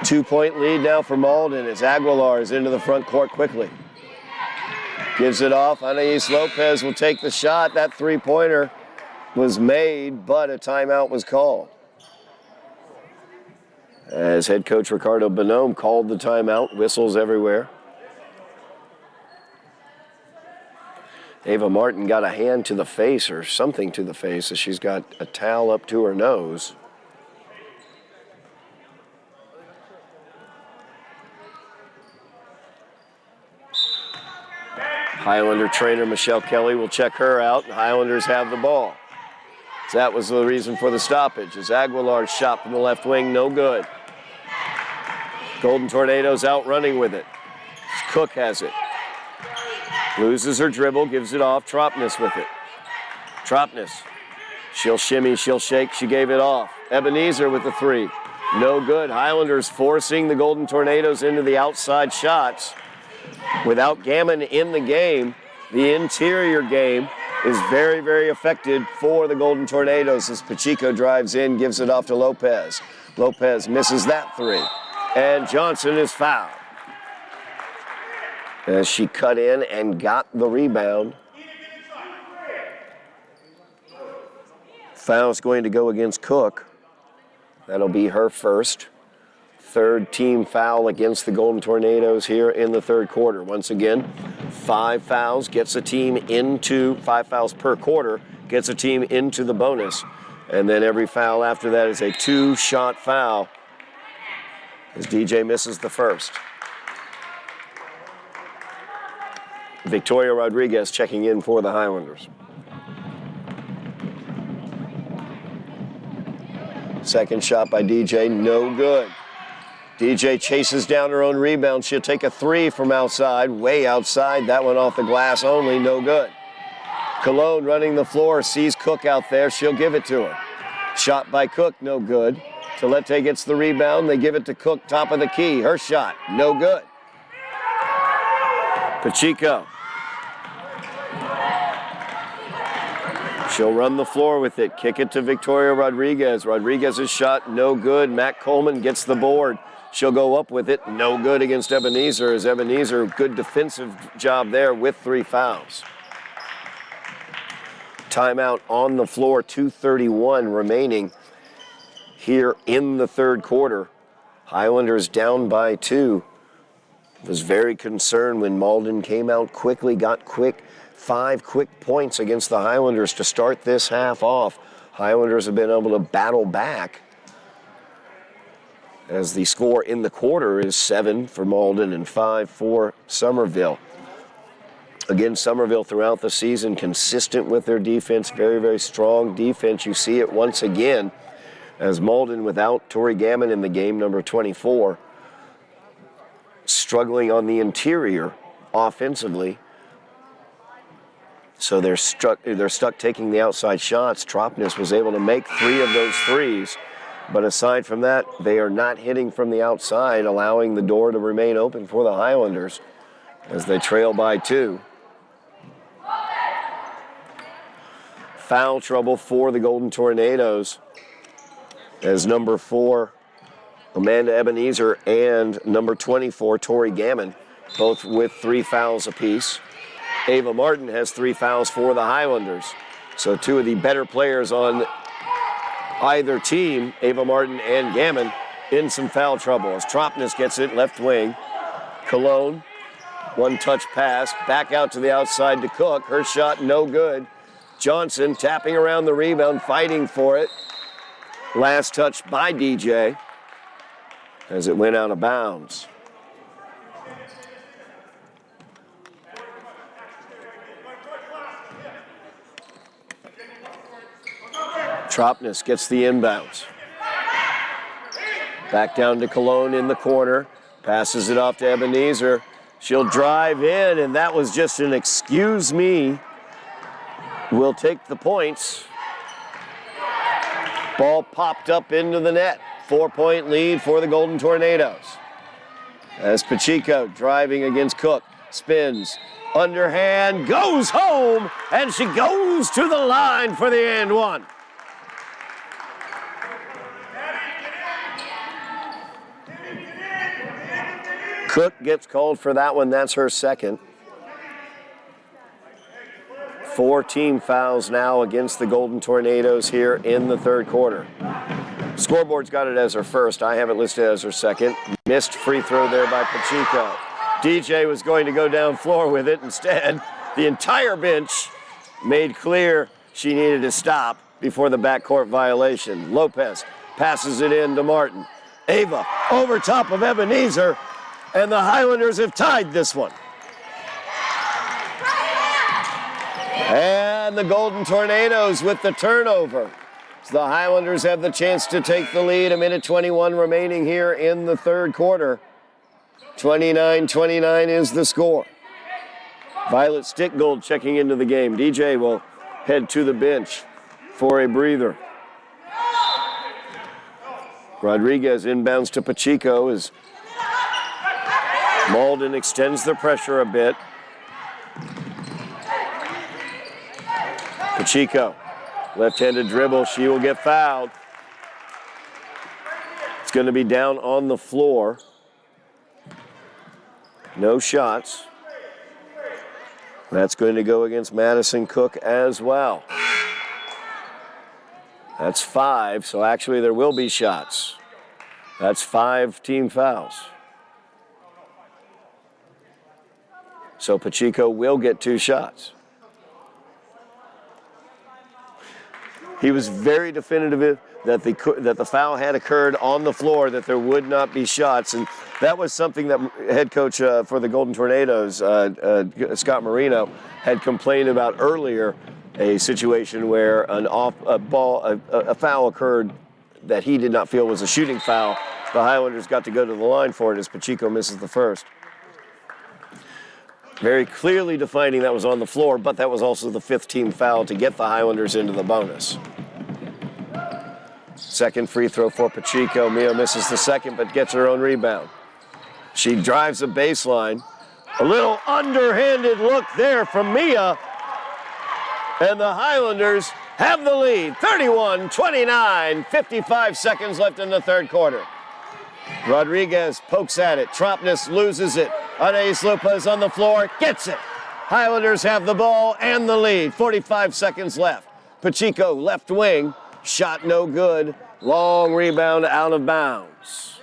Two-point lead now for Malden as Aguilar is into the front court quickly. Gives it off. Anais Lopez will take the shot. That three-pointer was made, but a timeout was called. As head coach Ricardo Bonhomme called the timeout, whistles everywhere. Ava Martin got a hand to the face or something to the face as she's got a towel up to her nose. Highlander trainer Michelle Kelly will check her out, and Highlanders have the ball. That was the reason for the stoppage, as Aguilar's shot from the left wing, no good. Golden Tornadoes out running with it. Cook has it. Loses her dribble, gives it off. Tropness with it. Tropness. She'll shimmy, she'll shake, she gave it off. Ebenezer with the 3. No good. Highlanders forcing the Golden Tornadoes into the outside shots. Without Gammon in the game, the interior game is very, very affected for the Golden Tornadoes as Pacheco drives in, gives it off to Lopez. Lopez misses that 3. And Johnson is fouled as she cut in and got the rebound. Foul's going to go against Cook. That'll be her first. Third team foul against the Golden Tornadoes here in the third quarter. Once again, 5 fouls gets a team into 5 fouls per quarter, gets a team into the bonus. And then every foul after that is a 2-shot foul as DJ misses the first. Victoria Rodriguez checking in for the Highlanders. Second shot by DJ, no good. DJ chases down her own rebound. She'll take a 3 from outside, way outside. That one off the glass only, no good. Cologne running the floor, sees Cook out there. She'll give it to her. Shot by Cook, no good. Tillette gets the rebound. They give it to Cook, top of the key. Her shot, no good. Pacheco. She'll run the floor with it. Kick it to Victoria Rodriguez. Rodriguez's shot, no good. Matt Coleman gets the board. She'll go up with it. No good against Ebenezer, as Ebenezer, good defensive job there with 3 fouls. Timeout on the floor, 2:31 remaining here in the third quarter. Highlanders down by 2. Was very concerned when Malden came out quickly, got 5 quick points against the Highlanders to start this half off. Highlanders have been able to battle back, as the score in the quarter is 7 for Malden and 5 for Somerville. Again, Somerville throughout the season consistent with their defense, very, very strong defense. You see it once again as Malden, without Tori Gammon in the game, number 24, struggling on the interior offensively. So they're stuck taking the outside shots. Tropnes was able to make 3 of those threes. But aside from that, they are not hitting from the outside, allowing the door to remain open for the Highlanders as they trail by 2. Foul trouble for the Golden Tornadoes as number 4, Amanda Ebenezer, and number 24, Tori Gammon, both with 3 fouls apiece. Ava Martin has 3 fouls for the Highlanders. So 2 of the better players on either team, Ava Martin and Gammon, in some foul trouble as Tropnes gets it left wing. Cologne, 1-touch pass, back out to the outside to Cook. Her shot no good. Johnson tapping around the rebound, fighting for it. Last touch by DJ as it went out of bounds. Tropnes gets the inbounds. Back down to Cologne in the corner. Passes it off to Ebenezer. She'll drive in, and that was just an excuse me. We'll take the points. Ball popped up into the net. 4-point lead for the Golden Tornadoes. As Pacheco driving against Cook. Spins. Underhand. Goes home. And she goes to the line for the and one. Cook gets called for that one. That's her second. 4 team fouls now against the Golden Tornadoes here in the third quarter. Scoreboard's got it as her first. I have it listed as her second. Missed free throw there by Pacheco. DJ was going to go down floor with it. Instead, the entire bench made clear she needed to stop before the backcourt violation. Lopez passes it in to Martin. Ava over top of Ebenezer, and the Highlanders have tied this one. And the Golden Tornadoes with the turnover. So the Highlanders have the chance to take the lead. 1:21 remaining here in the third quarter. 29-29 is the score. Violet Stickgold checking into the game. DJ will head to the bench for a breather. Rodriguez inbounds to Pacheco as Malden extends the pressure a bit. Pacheco, left-handed dribble. She will get fouled. It's going to be down on the floor. No shots. That's going to go against Madison Cook as well. That's 5, so actually there will be shots. That's 5 team fouls. So Pacheco will get 2 shots. He was very definitive that the foul had occurred on the floor, that there would not be shots. And that was something that head coach for the Golden Tornadoes, Scott Marino, had complained about earlier, a situation where a foul occurred that he did not feel was a shooting foul. The Highlanders got to go to the line for it as Pacheco misses the first. Very clearly defining that was on the floor, but that was also the 5th team foul to get the Highlanders into the bonus. Second free throw for Pacheco. Mia misses the second, but gets her own rebound. She drives a baseline. A little underhanded look there from Mia. And the Highlanders have the lead, 31-29, 55 seconds left in the third quarter. Rodriguez pokes at it. Tropnis loses it. Anais Lopez on the floor, gets it. Highlanders have the ball and the lead, 45 seconds left. Pacheco, left wing, shot no good. Long rebound out of bounds.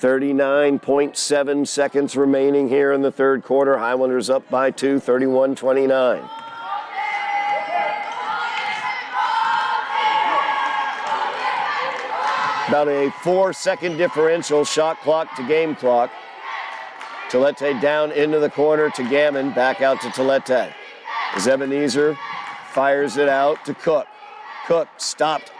39.7 seconds remaining here in the third quarter. Highlanders up by 2, 31-29. About a 4-second differential, shot clock to game clock. Tillette down into the corner to Gammon, back out to Tillette. As Ebenezer fires it out to Cook. Cook stopped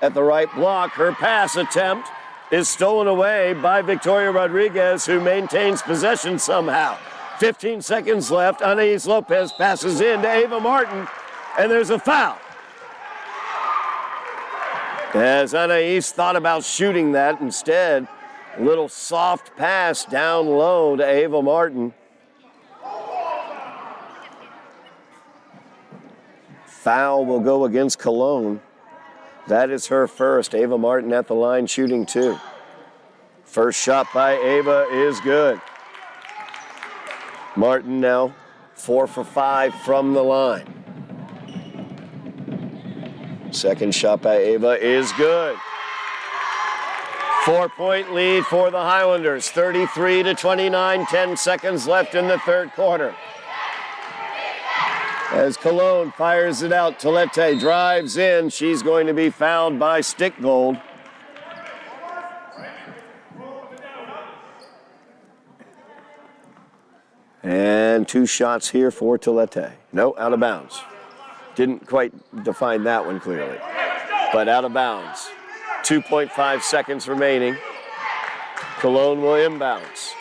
at the right block. Her pass attempt is stolen away by Victoria Rodriguez, who maintains possession somehow. 15 seconds left. Anais Lopez passes in to Ava Martin, and there's a foul. As Anais thought about shooting that, instead, a little soft pass down low to Ava Martin. Foul will go against Cologne. That is her first. Ava Martin at the line shooting 2. First shot by Ava is good. Martin now 4 for 5 from the line. Second shot by Ava is good. 4-point lead for the Highlanders, 33-29, 10 seconds left in the third quarter. As Cologne fires it out, Tillette drives in. She's going to be fouled by Stickgold. And 2 shots here for Tillette. No, out of bounds. Didn't quite define that one clearly, but out of bounds. 2.5 seconds remaining. Cologne will inbounds.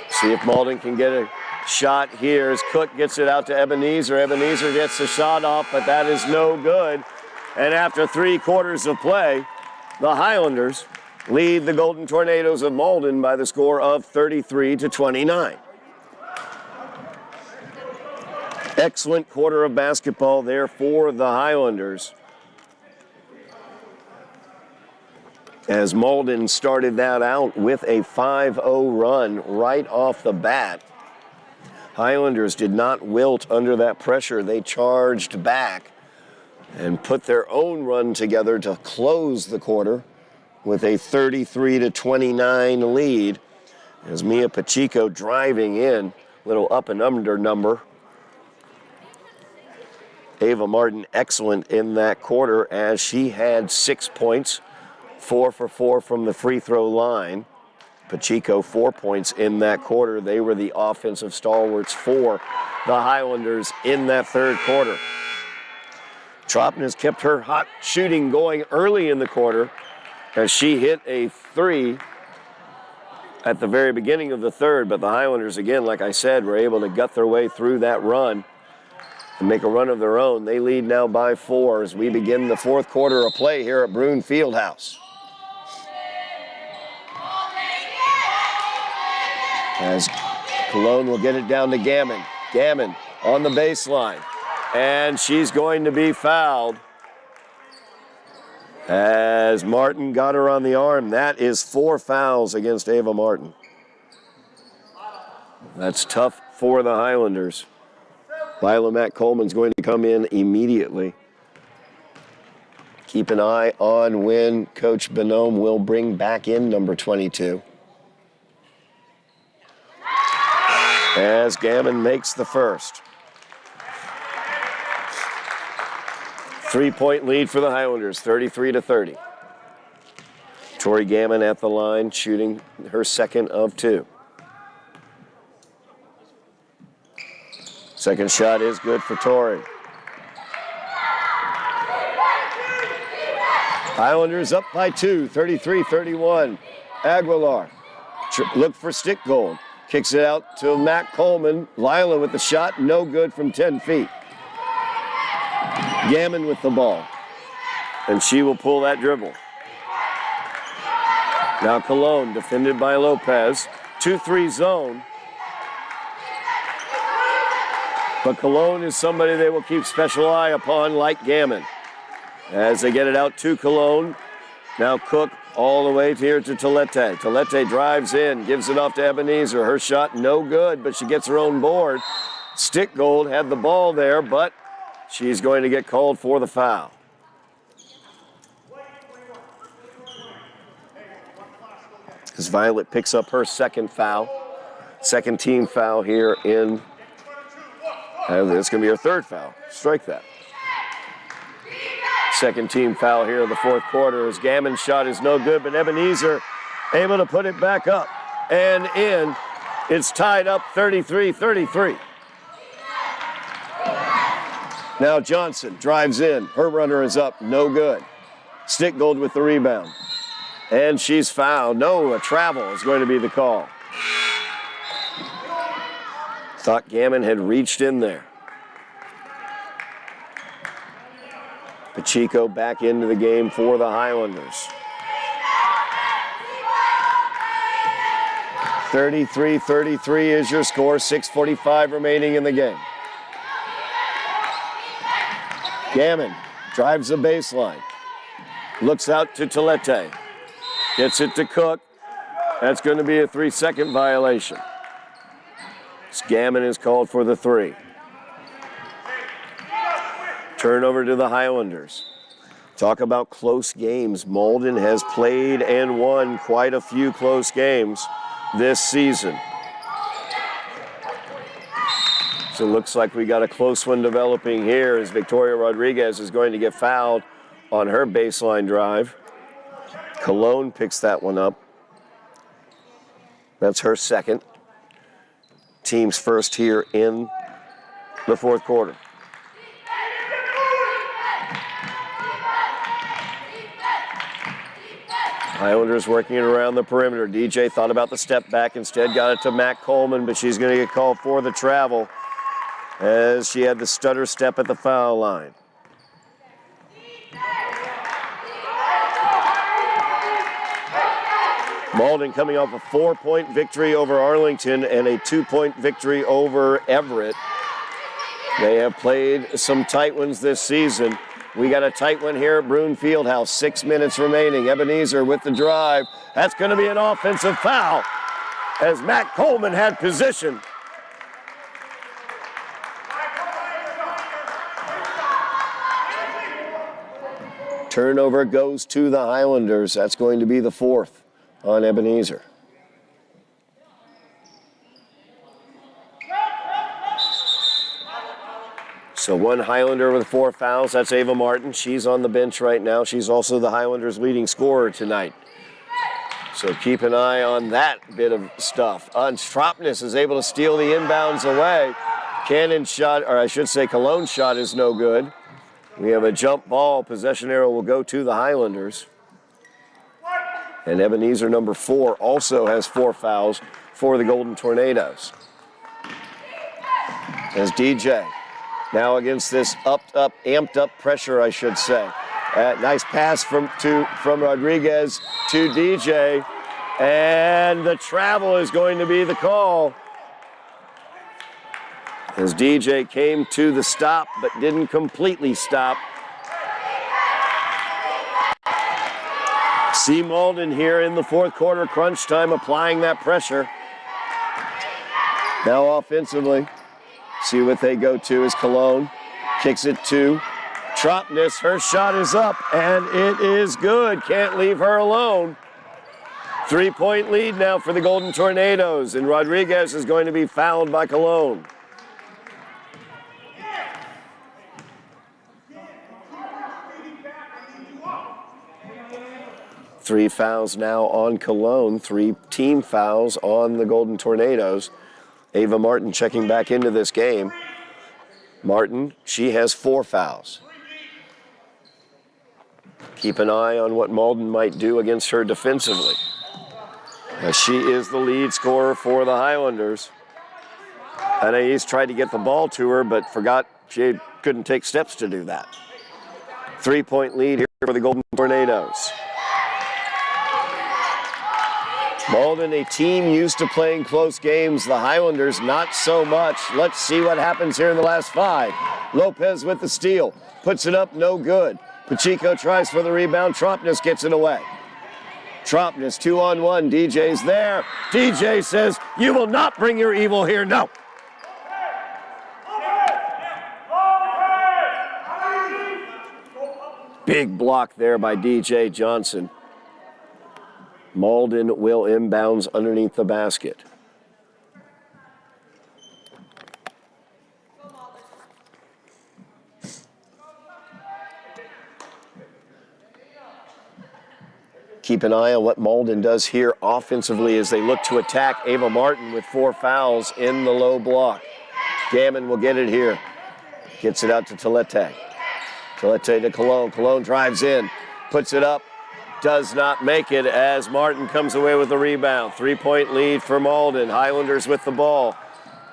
See if Malden can get a shot here as Cook gets it out to Ebenezer. Ebenezer gets the shot off, but that is no good. And after 3 quarters of play, the Highlanders lead the Golden Tornadoes of Malden by the score of 33-29. Excellent quarter of basketball there for the Highlanders, as Malden started that out with a 5-0 run right off the bat. Highlanders did not wilt under that pressure. They charged back and put their own run together to close the quarter with a 33-29 lead, as Mia Pacheco driving in, little up and under number. Ava Martin excellent in that quarter, as she had 6 points, 4 for 4 from the free throw line. Pacheco 4 points in that quarter. They were the offensive stalwarts for the Highlanders in that third quarter. Tropnis kept her hot shooting going early in the quarter, as she hit a 3 at the very beginning of the third, but the Highlanders, again, like I said, were able to gut their way through that run and make a run of their own. They lead now by 4 as we begin the fourth quarter of play here at Bruin Fieldhouse. As Cologne will get it down to Gammon. Gammon on the baseline, and she's going to be fouled as Martin got her on the arm. That is 4 fouls against Ava Martin. That's tough for the Highlanders. Lila Matt Coleman's going to come in immediately. Keep an eye on when Coach Bonhomme will bring back in number 22. As Gammon makes the first. 3-point lead for the Highlanders, 33-30. Tori Gammon at the line, shooting her second of 2. Second shot is good for Tori. Highlanders up by 2, 33-31. Aguilar look for Stickgold. Kicks it out to Matt Coleman. Lila with the shot, no good from 10 feet. Gammon with the ball, and she will pull that dribble. Now Cologne, defended by Lopez. 2-3 zone. But Cologne is somebody they will keep special eye upon, like Gammon. As they get it out to Cologne, now Cook all the way here to Tolete. Tolete drives in, gives it off to Ebenezer. Her shot no good, but she gets her own board. Stickgold had the ball there, but she's going to get called for the foul. As Violet picks up her second foul. Second team foul here in, it's going to be her third foul. Strike that. Second team foul here in the fourth quarter. As Gammon's shot is no good, but Ebenezer able to put it back up and in. It's tied up 33-33. Now Johnson drives in. Her runner is up, no good. Stickgold with the rebound. And she's fouled. No, a travel is going to be the call. Thought Gammon had reached in there. Pacheco back into the game for the Highlanders. 33-33 is your score, 6:45 remaining in the game. Gammon drives the baseline. Looks out to Tolete. Gets it to Cook. That's going to be a 3-second violation. Gammon is called for the three. Turnover to the Highlanders. Talk about close games. Malden has played and won quite a few close games this season. So it looks like we got a close one developing here as Victoria Rodriguez is going to get fouled on her baseline drive. Cologne picks that one up. That's her second. Team's first here in the fourth quarter. Highlanders working it around the perimeter. DJ thought about the step back, instead got it to Matt Coleman, but she's going to get called for the travel as she had the stutter step at the foul line. Malden coming off a 4-point victory over Arlington and a 2-point victory over Everett. They have played some tight ones this season. We got a tight one here at Broome Fieldhouse. 6 minutes remaining. Ebenezer with the drive. That's going to be an offensive foul as Matt Coleman had position. Turnover goes to the Highlanders. That's going to be the fourth on Ebenezer. So one Highlander with 4 fouls. That's Ava Martin. She's on the bench right now. She's also the Highlanders' leading scorer tonight. So keep an eye on that bit of stuff. Stropness is able to steal the inbounds away. Cannon shot, or I should say Cologne shot, is no good. We have a jump ball. Possession arrow will go to the Highlanders. And Ebenezer, number 4, also has 4 fouls for the Golden Tornadoes. As DJ now against this amped up pressure, I should say. Nice pass from Rodriguez to DJ. And the travel is going to be the call. As DJ came to the stop but didn't completely stop. See Malden here in the fourth quarter, crunch time, applying that pressure. Now offensively, see what they go to is Cologne. Kicks it to Tropness. Her shot is up, and it is good. Can't leave her alone. 3-point lead now for the Golden Tornadoes, and Rodriguez is going to be fouled by Cologne. Three fouls now on Cologne, 3 team fouls on the Golden Tornadoes. Ava Martin checking back into this game. Martin, she has 4 fouls. Keep an eye on what Malden might do against her defensively, as she is the lead scorer for the Highlanders. Anais tried to get the ball to her, but forgot she couldn't take steps to do that. 3-point lead here for the Golden Tornadoes. Malden, a team used to playing close games. The Highlanders, not so much. Let's see what happens here in the last 5. Lopez with the steal. Puts it up, no good. Pacheco tries for the rebound. Trompness gets it away. Trompness 2-on-1. DJ's there. DJ says, "You will not bring your evil here." No. Big block there by DJ Johnson. Malden will inbounds underneath the basket. Keep an eye on what Malden does here offensively as they look to attack Ava Martin with 4 fouls in the low block. Gammon will get it here. Gets it out to Tillete. Tillete to Cologne. Cologne drives in, puts it up, does not make it as Martin comes away with the rebound. 3-point lead for Malden. Highlanders with the ball.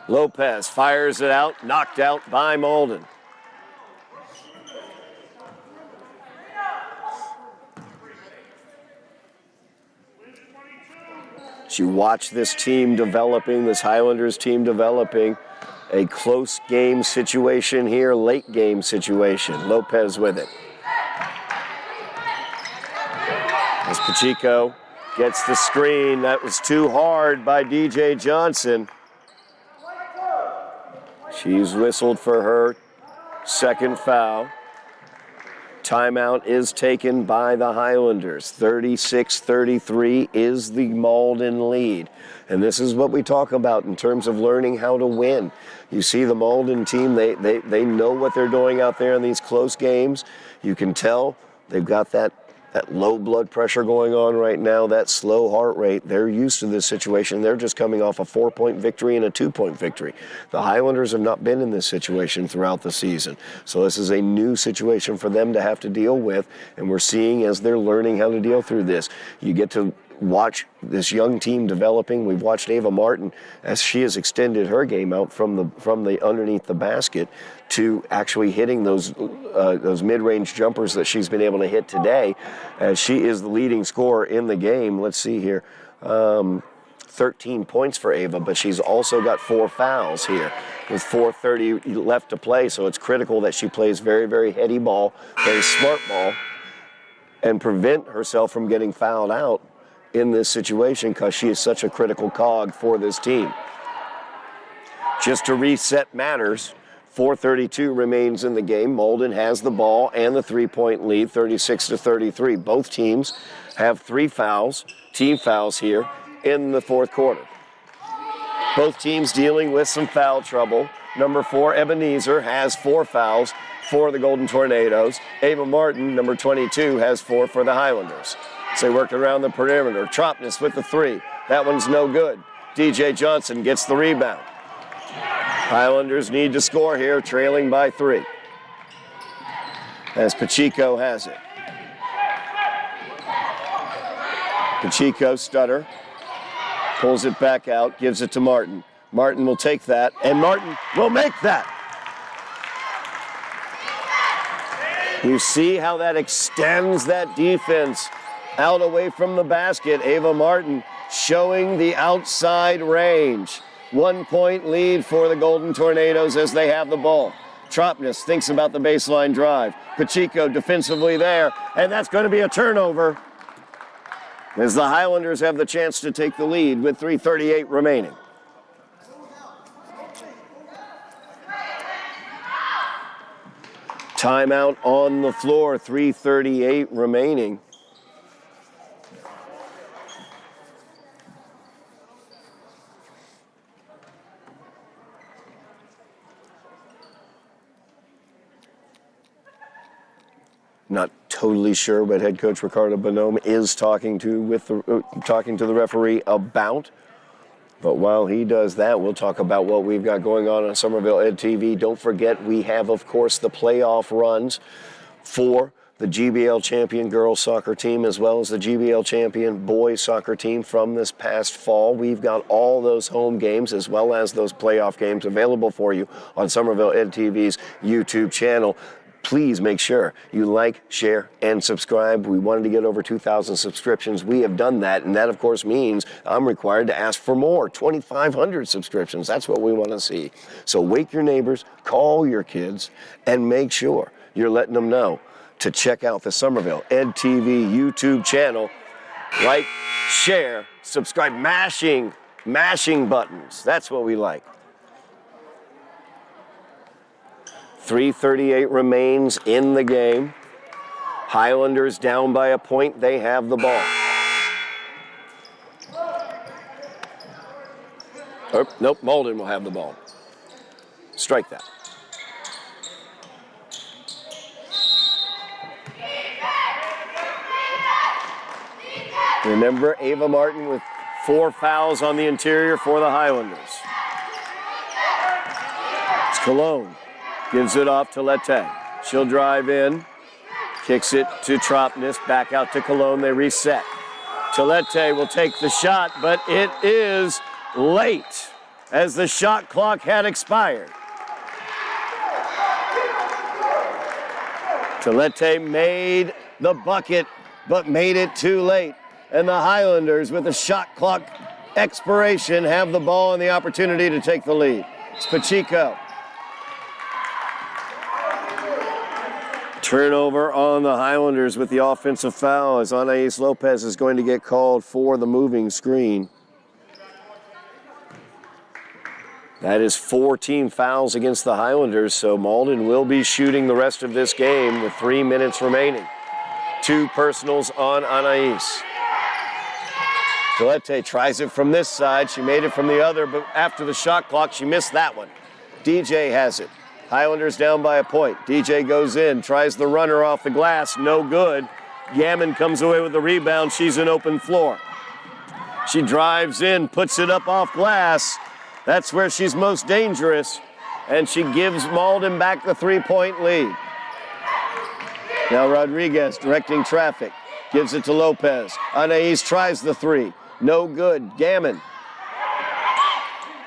Lopez fires it out, knocked out by Malden. As you watch this team developing, this Highlanders team developing, a close game situation here, late game situation. Lopez with it. As Pacheco gets the screen, that was too hard by DJ Johnson. She's whistled for her second foul. Timeout is taken by the Highlanders. 36-33 is the Malden lead. And this is what we talk about in terms of learning how to win. You see the Malden team, they know what they're doing out there in these close games. You can tell they've got that low blood pressure going on right now, that slow heart rate. They're used to this situation. They're just coming off a 4-point victory and a 2-point victory. The Highlanders have not been in this situation throughout the season. So this is a new situation for them to have to deal with, and we're seeing as they're learning how to deal through this. You get to watch this young team developing. We've watched Ava Martin as she has extended her game out from the underneath the basket to actually hitting those mid-range jumpers that she's been able to hit today, as she is the leading scorer in the game. Let's see here. 13 points for Ava, but she's also got 4 fouls here with 4:30 left to play, so it's critical that she plays very, very heady ball, very smart ball, and prevent herself from getting fouled out in this situation because she is such a critical cog for this team. Just to reset matters, 4:32 remains in the game. Malden has the ball and the 3-point lead, 36-33. Both teams have 3 fouls, team fouls here in the fourth quarter. Both teams dealing with some foul trouble. Number 4, Ebenezer, has 4 fouls for the Golden Tornadoes. Ava Martin, number 22, has 4 for the Highlanders. So they work around the perimeter. Trompness with the 3. That one's no good. DJ Johnson gets the rebound. Highlanders need to score here, trailing by 3. As Pacheco has it. Pacheco, stutter, pulls it back out, gives it to Martin. Martin will take that, and Martin will make that. You see how that extends that defense out away from the basket. Ava Martin showing the outside range. 1-point lead for the Golden Tornadoes as they have the ball. Trompness thinks about the baseline drive. Pacheco defensively there, and that's going to be a turnover as the Highlanders have the chance to take the lead with 3:38 remaining. Timeout on the floor, 3:38 remaining. Not totally sure what head coach Ricardo Bonhomme is talking to the referee about. But while he does that, we'll talk about what we've got going on Somerville Ed TV. Don't forget, we have, of course, the playoff runs for the GBL champion girls soccer team as well as the GBL champion boys soccer team from this past fall. We've got all those home games as well as those playoff games available for you on Somerville Ed TV's YouTube channel. Please make sure you like, share, and subscribe. We wanted to get over 2,000 subscriptions. We have done that, and that, of course, means I'm required to ask for more, 2,500 subscriptions. That's what we want to see. So wake your neighbors, call your kids, and make sure you're letting them know to check out the Somerville Ed TV YouTube channel. Like, share, subscribe, mashing buttons. That's what we like. 3:38 remains in the game. Highlanders down by a point. They have the ball. Oh, nope, Malden will have the ball. Strike that. Remember, Ava Martin with 4 fouls on the interior for the Highlanders. It's Cologne. Gives it off to Lette. She'll drive in. Kicks it to Tropnis. Back out to Cologne. They reset. Lette will take the shot, but it is late as the shot clock had expired. Lette made the bucket, but made it too late. And the Highlanders, with the shot clock expiration, have the ball and the opportunity to take the lead. It's Pacheco. Turnover on the Highlanders with the offensive foul as Anais Lopez is going to get called for the moving screen. That is 14 fouls against the Highlanders, so Malden will be shooting the rest of this game with 3 minutes remaining. 2 personals on Anais. Lette tries it from this side. She made it from the other, but after the shot clock, she missed that one. DJ has it. Highlanders down by a point. DJ goes in, tries the runner off the glass, no good. Gammon comes away with the rebound. She's an open floor. She drives in, puts it up off glass. That's where she's most dangerous, and she gives Malden back the 3-point lead. Now Rodriguez directing traffic. Gives it to Lopez. Anais tries the 3. No good. Gammon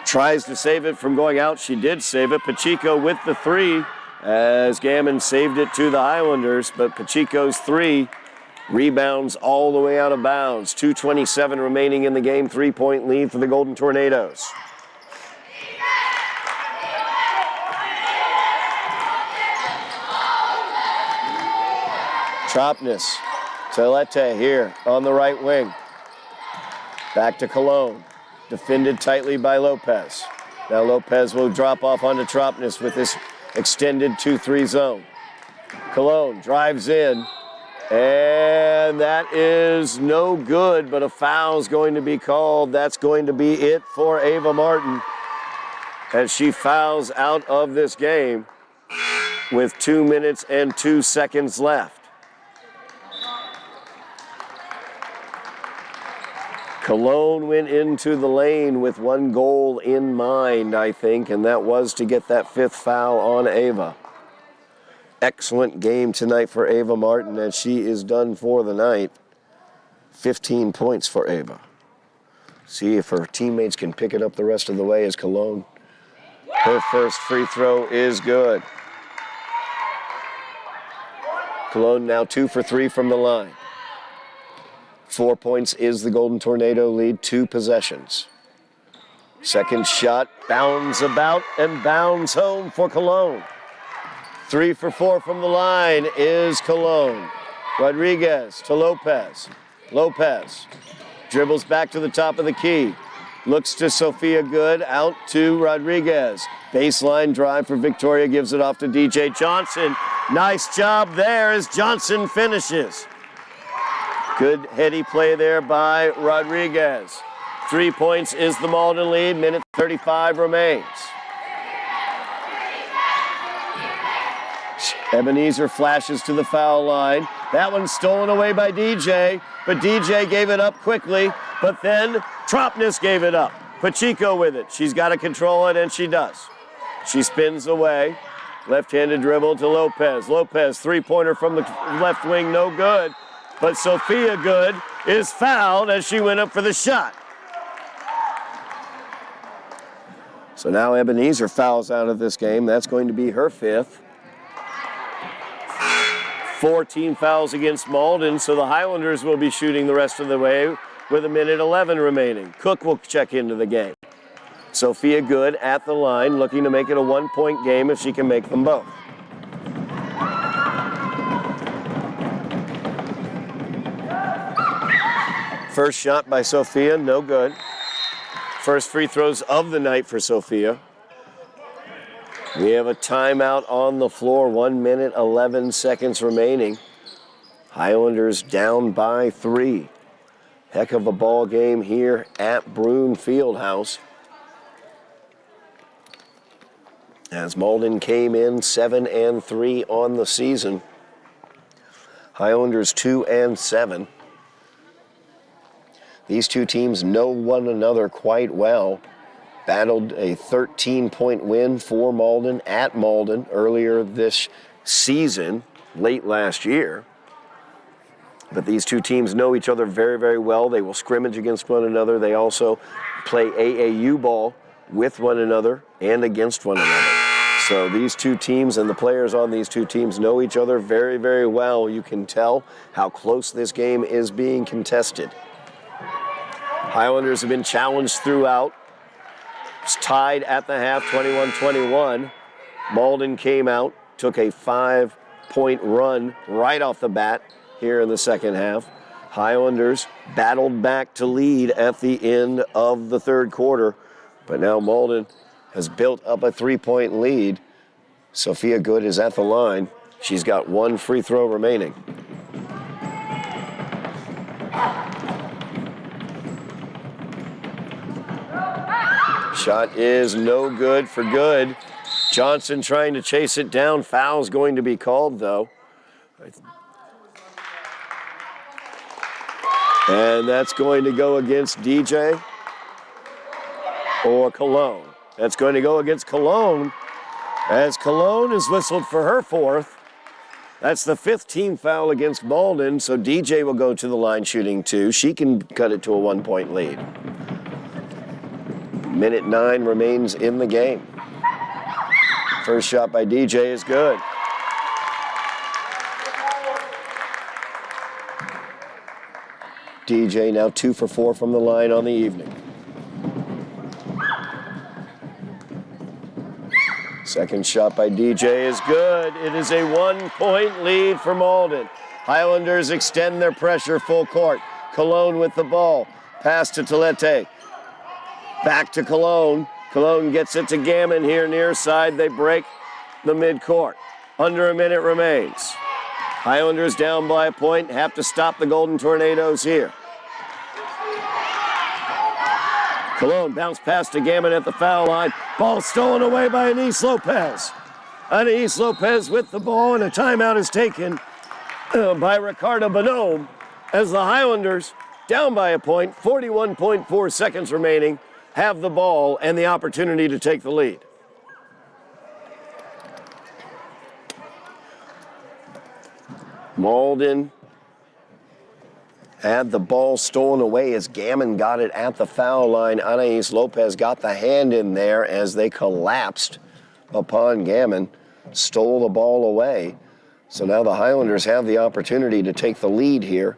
tries to save it from going out. She did save it. Pacheco with the 3 as Gammon saved it to the Highlanders, but Pacheco's 3 rebounds all the way out of bounds. 2:27 remaining in the game. 3-point lead for the Golden Tornadoes. Tropnis. Lette here on the right wing. Back to Cologne. Defended tightly by Lopez. Now Lopez will drop off onto Tropnis with this extended 2-3 zone. Cologne drives in, and that is no good, but a foul's going to be called. That's going to be it for Ava Martin as she fouls out of this game with 2 minutes and 2 seconds left. Cologne went into the lane with one goal in mind, I think, and that was to get that 5th foul on Ava. Excellent game tonight for Ava Martin as she is done for the night. 15 points for Ava. See if her teammates can pick it up the rest of the way as Cologne. Her first free throw is good. Cologne now 2 for 3 from the line. 4 points is the Golden Tornado lead, 2 possessions. Second shot, bounds about and bounds home for Cologne. 3 for 4 from the line is Cologne. Rodriguez to Lopez. Lopez dribbles back to the top of the key. Looks to Sophia Good, out to Rodriguez. Baseline drive for Victoria, gives it off to DJ Johnson. Nice job there as Johnson finishes. Good heady play there by Rodriguez. 3 points is the Malden lead. Minute 35 remains. Ebenezer flashes to the foul line. That one's stolen away by DJ, but DJ gave it up quickly, but then Tropnis gave it up. Pacheco with it. She's got to control it, and she does. She spins away. Left-handed dribble to Lopez. Lopez, 3-pointer from the left wing, no good. But Sophia Good is fouled as she went up for the shot. So now Ebenezer fouls out of this game. That's going to be her 5th. 4 team fouls against Malden, so the Highlanders will be shooting the rest of the way with 1:11 remaining. Cook will check into the game. Sophia Good at the line, looking to make it a 1-point game if she can make them both. First shot by Sophia, no good. First free throws of the night for Sophia. We have a timeout on the floor, 1:11 remaining. Highlanders down by 3. Heck of a ball game here at Broome Fieldhouse. As Malden came in 7-3 on the season. Highlanders 2-7. These two teams know one another quite well. Battled a 13-point win for Malden at Malden earlier this season, late last year. But these two teams know each other very, very well. They will scrimmage against one another. They also play AAU ball with one another and against one another. So these two teams and the players on these two teams know each other very, very well. You can tell how close this game is being contested. Highlanders have been challenged throughout. It's tied at the half, 21-21. Malden came out, took a 5-point run right off the bat here in the second half. Highlanders battled back to lead at the end of the third quarter, but now Malden has built up a 3-point lead. Sophia Good is at the line. She's got 1 free throw remaining. Shot is no good for Good. Johnson trying to chase it down. Foul's going to be called, though. And that's going to go against DJ or Cologne. That's going to go against Cologne, as Cologne is whistled for her 4th. That's the 5th team foul against Malden, so DJ will go to the line shooting 2. She can cut it to a 1-point lead. Minute 9 remains in the game. First shot by DJ is good. DJ now 2 for 4 from the line on the evening. Second shot by DJ is good. It is a 1-point lead for Malden. Highlanders extend their pressure full court. Cologne with the ball. Pass to Tolete. Back to Cologne. Cologne gets it to Gammon here near side. They break the midcourt. Under a minute remains. Highlanders down by a point. Have to stop the Golden Tornadoes here. Cologne bounce pass to Gammon at the foul line. Ball stolen away by Anise Lopez. Anise Lopez with the ball, and a timeout is taken by Ricardo Bonhomme as the Highlanders, down by a point, 41.4 seconds remaining, have the ball and the opportunity to take the lead. Malden had the ball stolen away as Gammon got it at the foul line. Anais Lopez got the hand in there as they collapsed upon Gammon, stole the ball away. So now the Highlanders have the opportunity to take the lead here.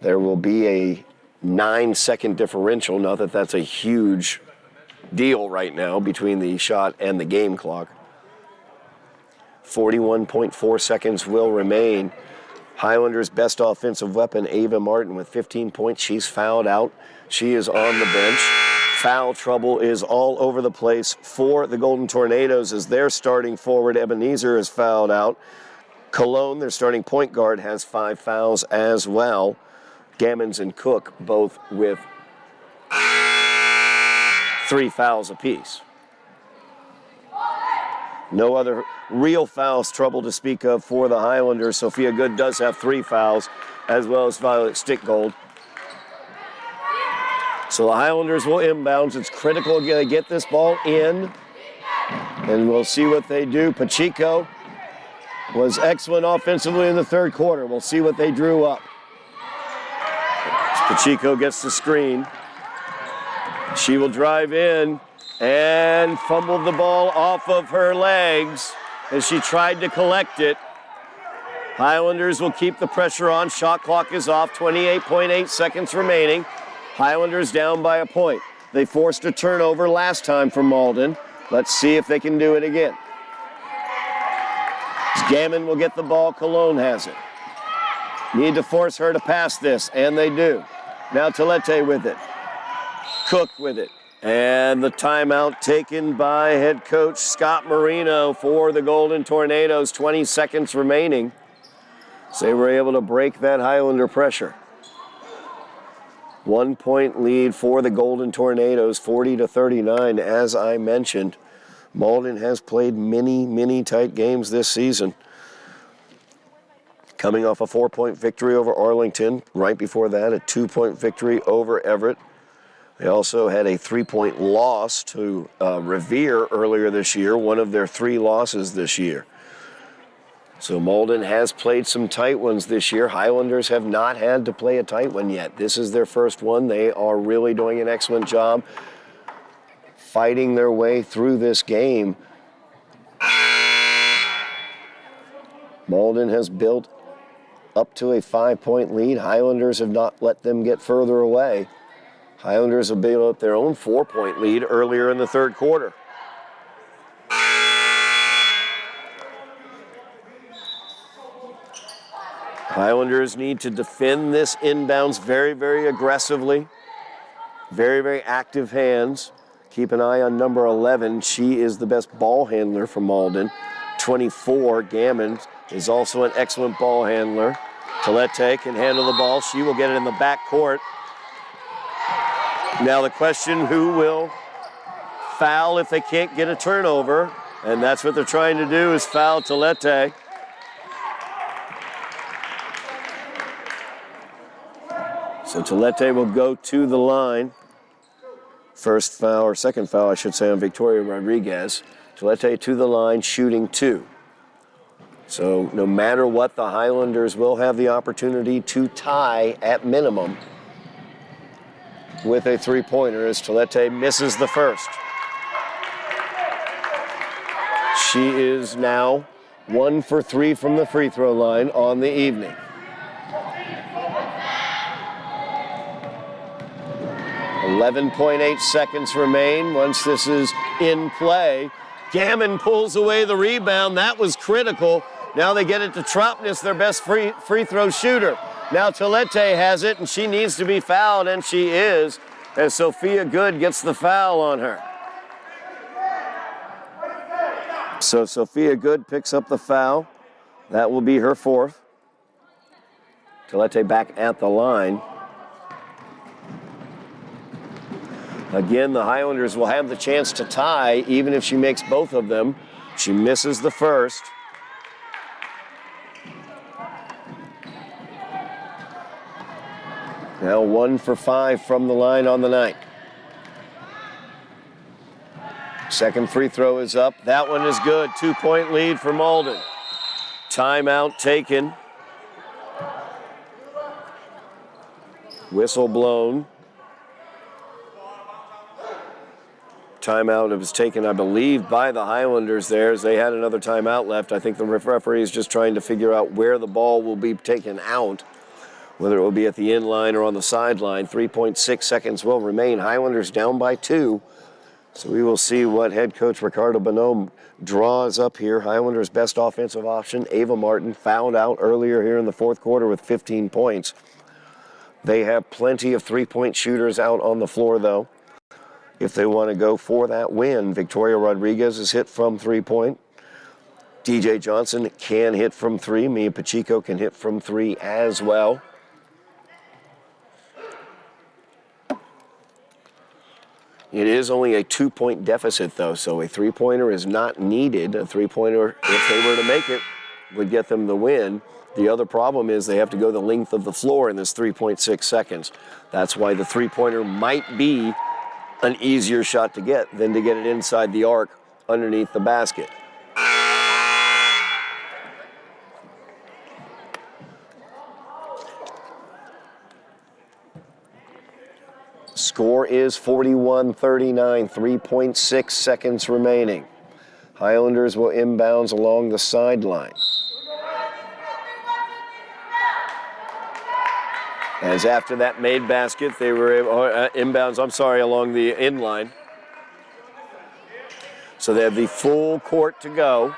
There will be a 9-second differential. Not that that's a huge deal right now between the shot and the game clock. 41.4 seconds will remain. Highlanders' best offensive weapon, Ava Martin, with 15 points. She's fouled out. She is on the bench. Foul trouble is all over the place for the Golden Tornadoes as their starting forward, Ebenezer, is fouled out. Cologne, their starting point guard, has 5 fouls as well. Gammons and Cook both with 3 fouls apiece. No other real fouls trouble to speak of for the Highlanders. Sophia Good does have 3 fouls, as well as Violet Stickgold. So the Highlanders will inbounds. It's critical to get this ball in, and we'll see what they do. Pacheco was excellent offensively in the third quarter. We'll see what they drew up. Pacheco gets the screen. She will drive in and fumbled the ball off of her legs as she tried to collect it. Highlanders will keep the pressure on. Shot clock is off, 28.8 seconds remaining. Highlanders down by a point. They forced a turnover last time from Malden. Let's see if they can do it again. Gammon will get the ball. Cologne has it. Need to force her to pass this, and they do. Now Tillette with it. Cook with it. And the timeout taken by head coach Scott Marino for the Golden Tornadoes. 20 seconds remaining. So they were able to break that Highlander pressure. 1 point lead for the Golden Tornadoes, 40-39, as I mentioned. Malden has played many tight games this season. Coming off a 4-point victory over Arlington. Right before that, a 2-point victory over Everett. They also had a 3-point loss to Revere earlier this year, one of their 3 losses this year. So Malden has played some tight ones this year. Highlanders have not had to play a tight one yet. This is their first one. They are really doing an excellent job fighting their way through this game. Malden has built up to a 5-point lead. Highlanders have not let them get further away. Highlanders have built up their own 4-point lead earlier in the third quarter. Highlanders need to defend this inbounds very aggressively. Very active hands. Keep an eye on number 11. She is the best ball handler for Malden. 24, Gammon, is also an excellent ball handler. Tillette can handle the ball. She will get it in the back court. Now the question, who will foul if they can't get a turnover? And that's what they're trying to do, is foul Tillette. So Tillette will go to the line. First foul, or second foul, I should say, on Victoria Rodriguez. Tillette to the line, shooting 2. So no matter what, the Highlanders will have the opportunity to tie at minimum with a 3-pointer as Tillette misses the first. She is now 1 for 3 from the free throw line on the evening. 11.8 seconds remain once this is in play. Gammon pulls away the rebound. That was critical. Now they get it to Tropnis, their best free throw shooter. Now Tillette has it, and she needs to be fouled, and she is, as Sophia Good gets the foul on her. So Sophia Good picks up the foul. That will be her 4th. Tillette back at the line. Again, the Highlanders will have the chance to tie, even if she makes both of them. She misses the first. Now 1 for 5 from the line on the night. Second free throw is up. That one is good. 2-point lead for Malden. Timeout taken. Whistle blown. Timeout was taken, I believe, by the Highlanders there, as they had another timeout left. I think the referee is just trying to figure out where the ball will be taken out, whether it will be at the end line or on the sideline. 3.6 seconds will remain. Highlanders down by 2. So we will see what head coach Ricardo Bonhomme draws up here. Highlanders' best offensive option, Ava Martin, fouled out earlier here in the fourth quarter with 15 points. They have plenty of 3-point shooters out on the floor, though, if they want to go for that win. Victoria Rodriguez is hit from 3-point. DJ Johnson can hit from 3. Mia Pacheco can hit from 3 as well. It is only a 2-point deficit, though, so a 3-pointer is not needed. A 3-pointer, if they were to make it, would get them the win. The other problem is they have to go the length of the floor in this 3.6 seconds. That's why the 3-pointer might be an easier shot to get than to get it inside the arc underneath the basket. Score is 41-39, 3.6 seconds remaining. Highlanders will inbounds along the sideline. As after that made basket, they were inbounds, along the inline. So they have the full court to go.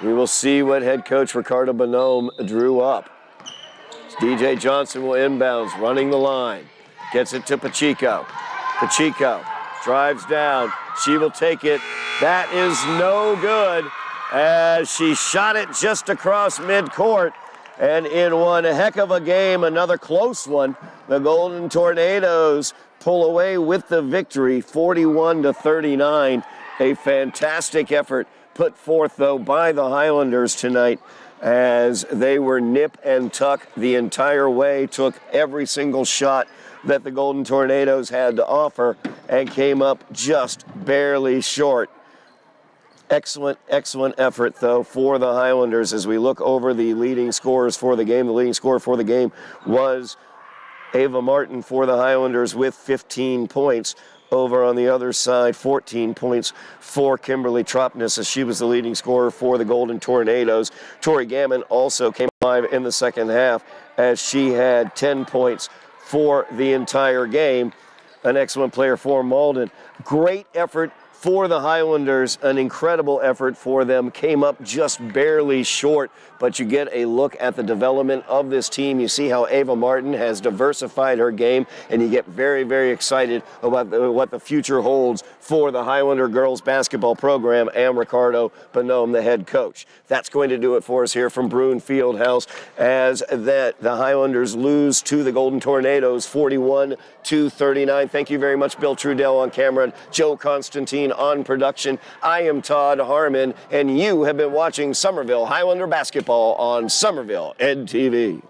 We will see what head coach Ricardo Bonhomme drew up. DJ Johnson will inbounds, running the line. Gets it to Pacheco. Pacheco drives down. She will take it. That is no good as she shot it just across midcourt. And in one heck of a game, another close one, the Golden Tornadoes pull away with the victory, 41-39. A fantastic effort put forth, though, by the Highlanders tonight as they were nip and tuck the entire way, took every single shot that the Golden Tornadoes had to offer and came up just barely short. Excellent, excellent effort, though, for the Highlanders as we look over the leading scorers for the game. The leading scorer for the game was Ava Martin for the Highlanders with 15 points. Over on the other side, 14 points for Kimberly Tropnis as she was the leading scorer for the Golden Tornadoes. Tori Gammon also came alive in the second half as she had 10 points for the entire game. An excellent player for Malden. Great effort for the Highlanders, an incredible effort for them. Came up just barely short, but you get a look at the development of this team. You see how Ava Martin has diversified her game, and you get very, very excited about what the future holds for the Highlander girls basketball program and Ricardo Bonhomme, the head coach. That's going to do it for us here from Bruin Fieldhouse as the Highlanders lose to the Golden Tornadoes 41-39. Thank you very much, Bill Trudell on camera, and Joe Constantine on production. I am Todd Harmon, and you have been watching Somerville Highlander basketball on Somerville Ed TV.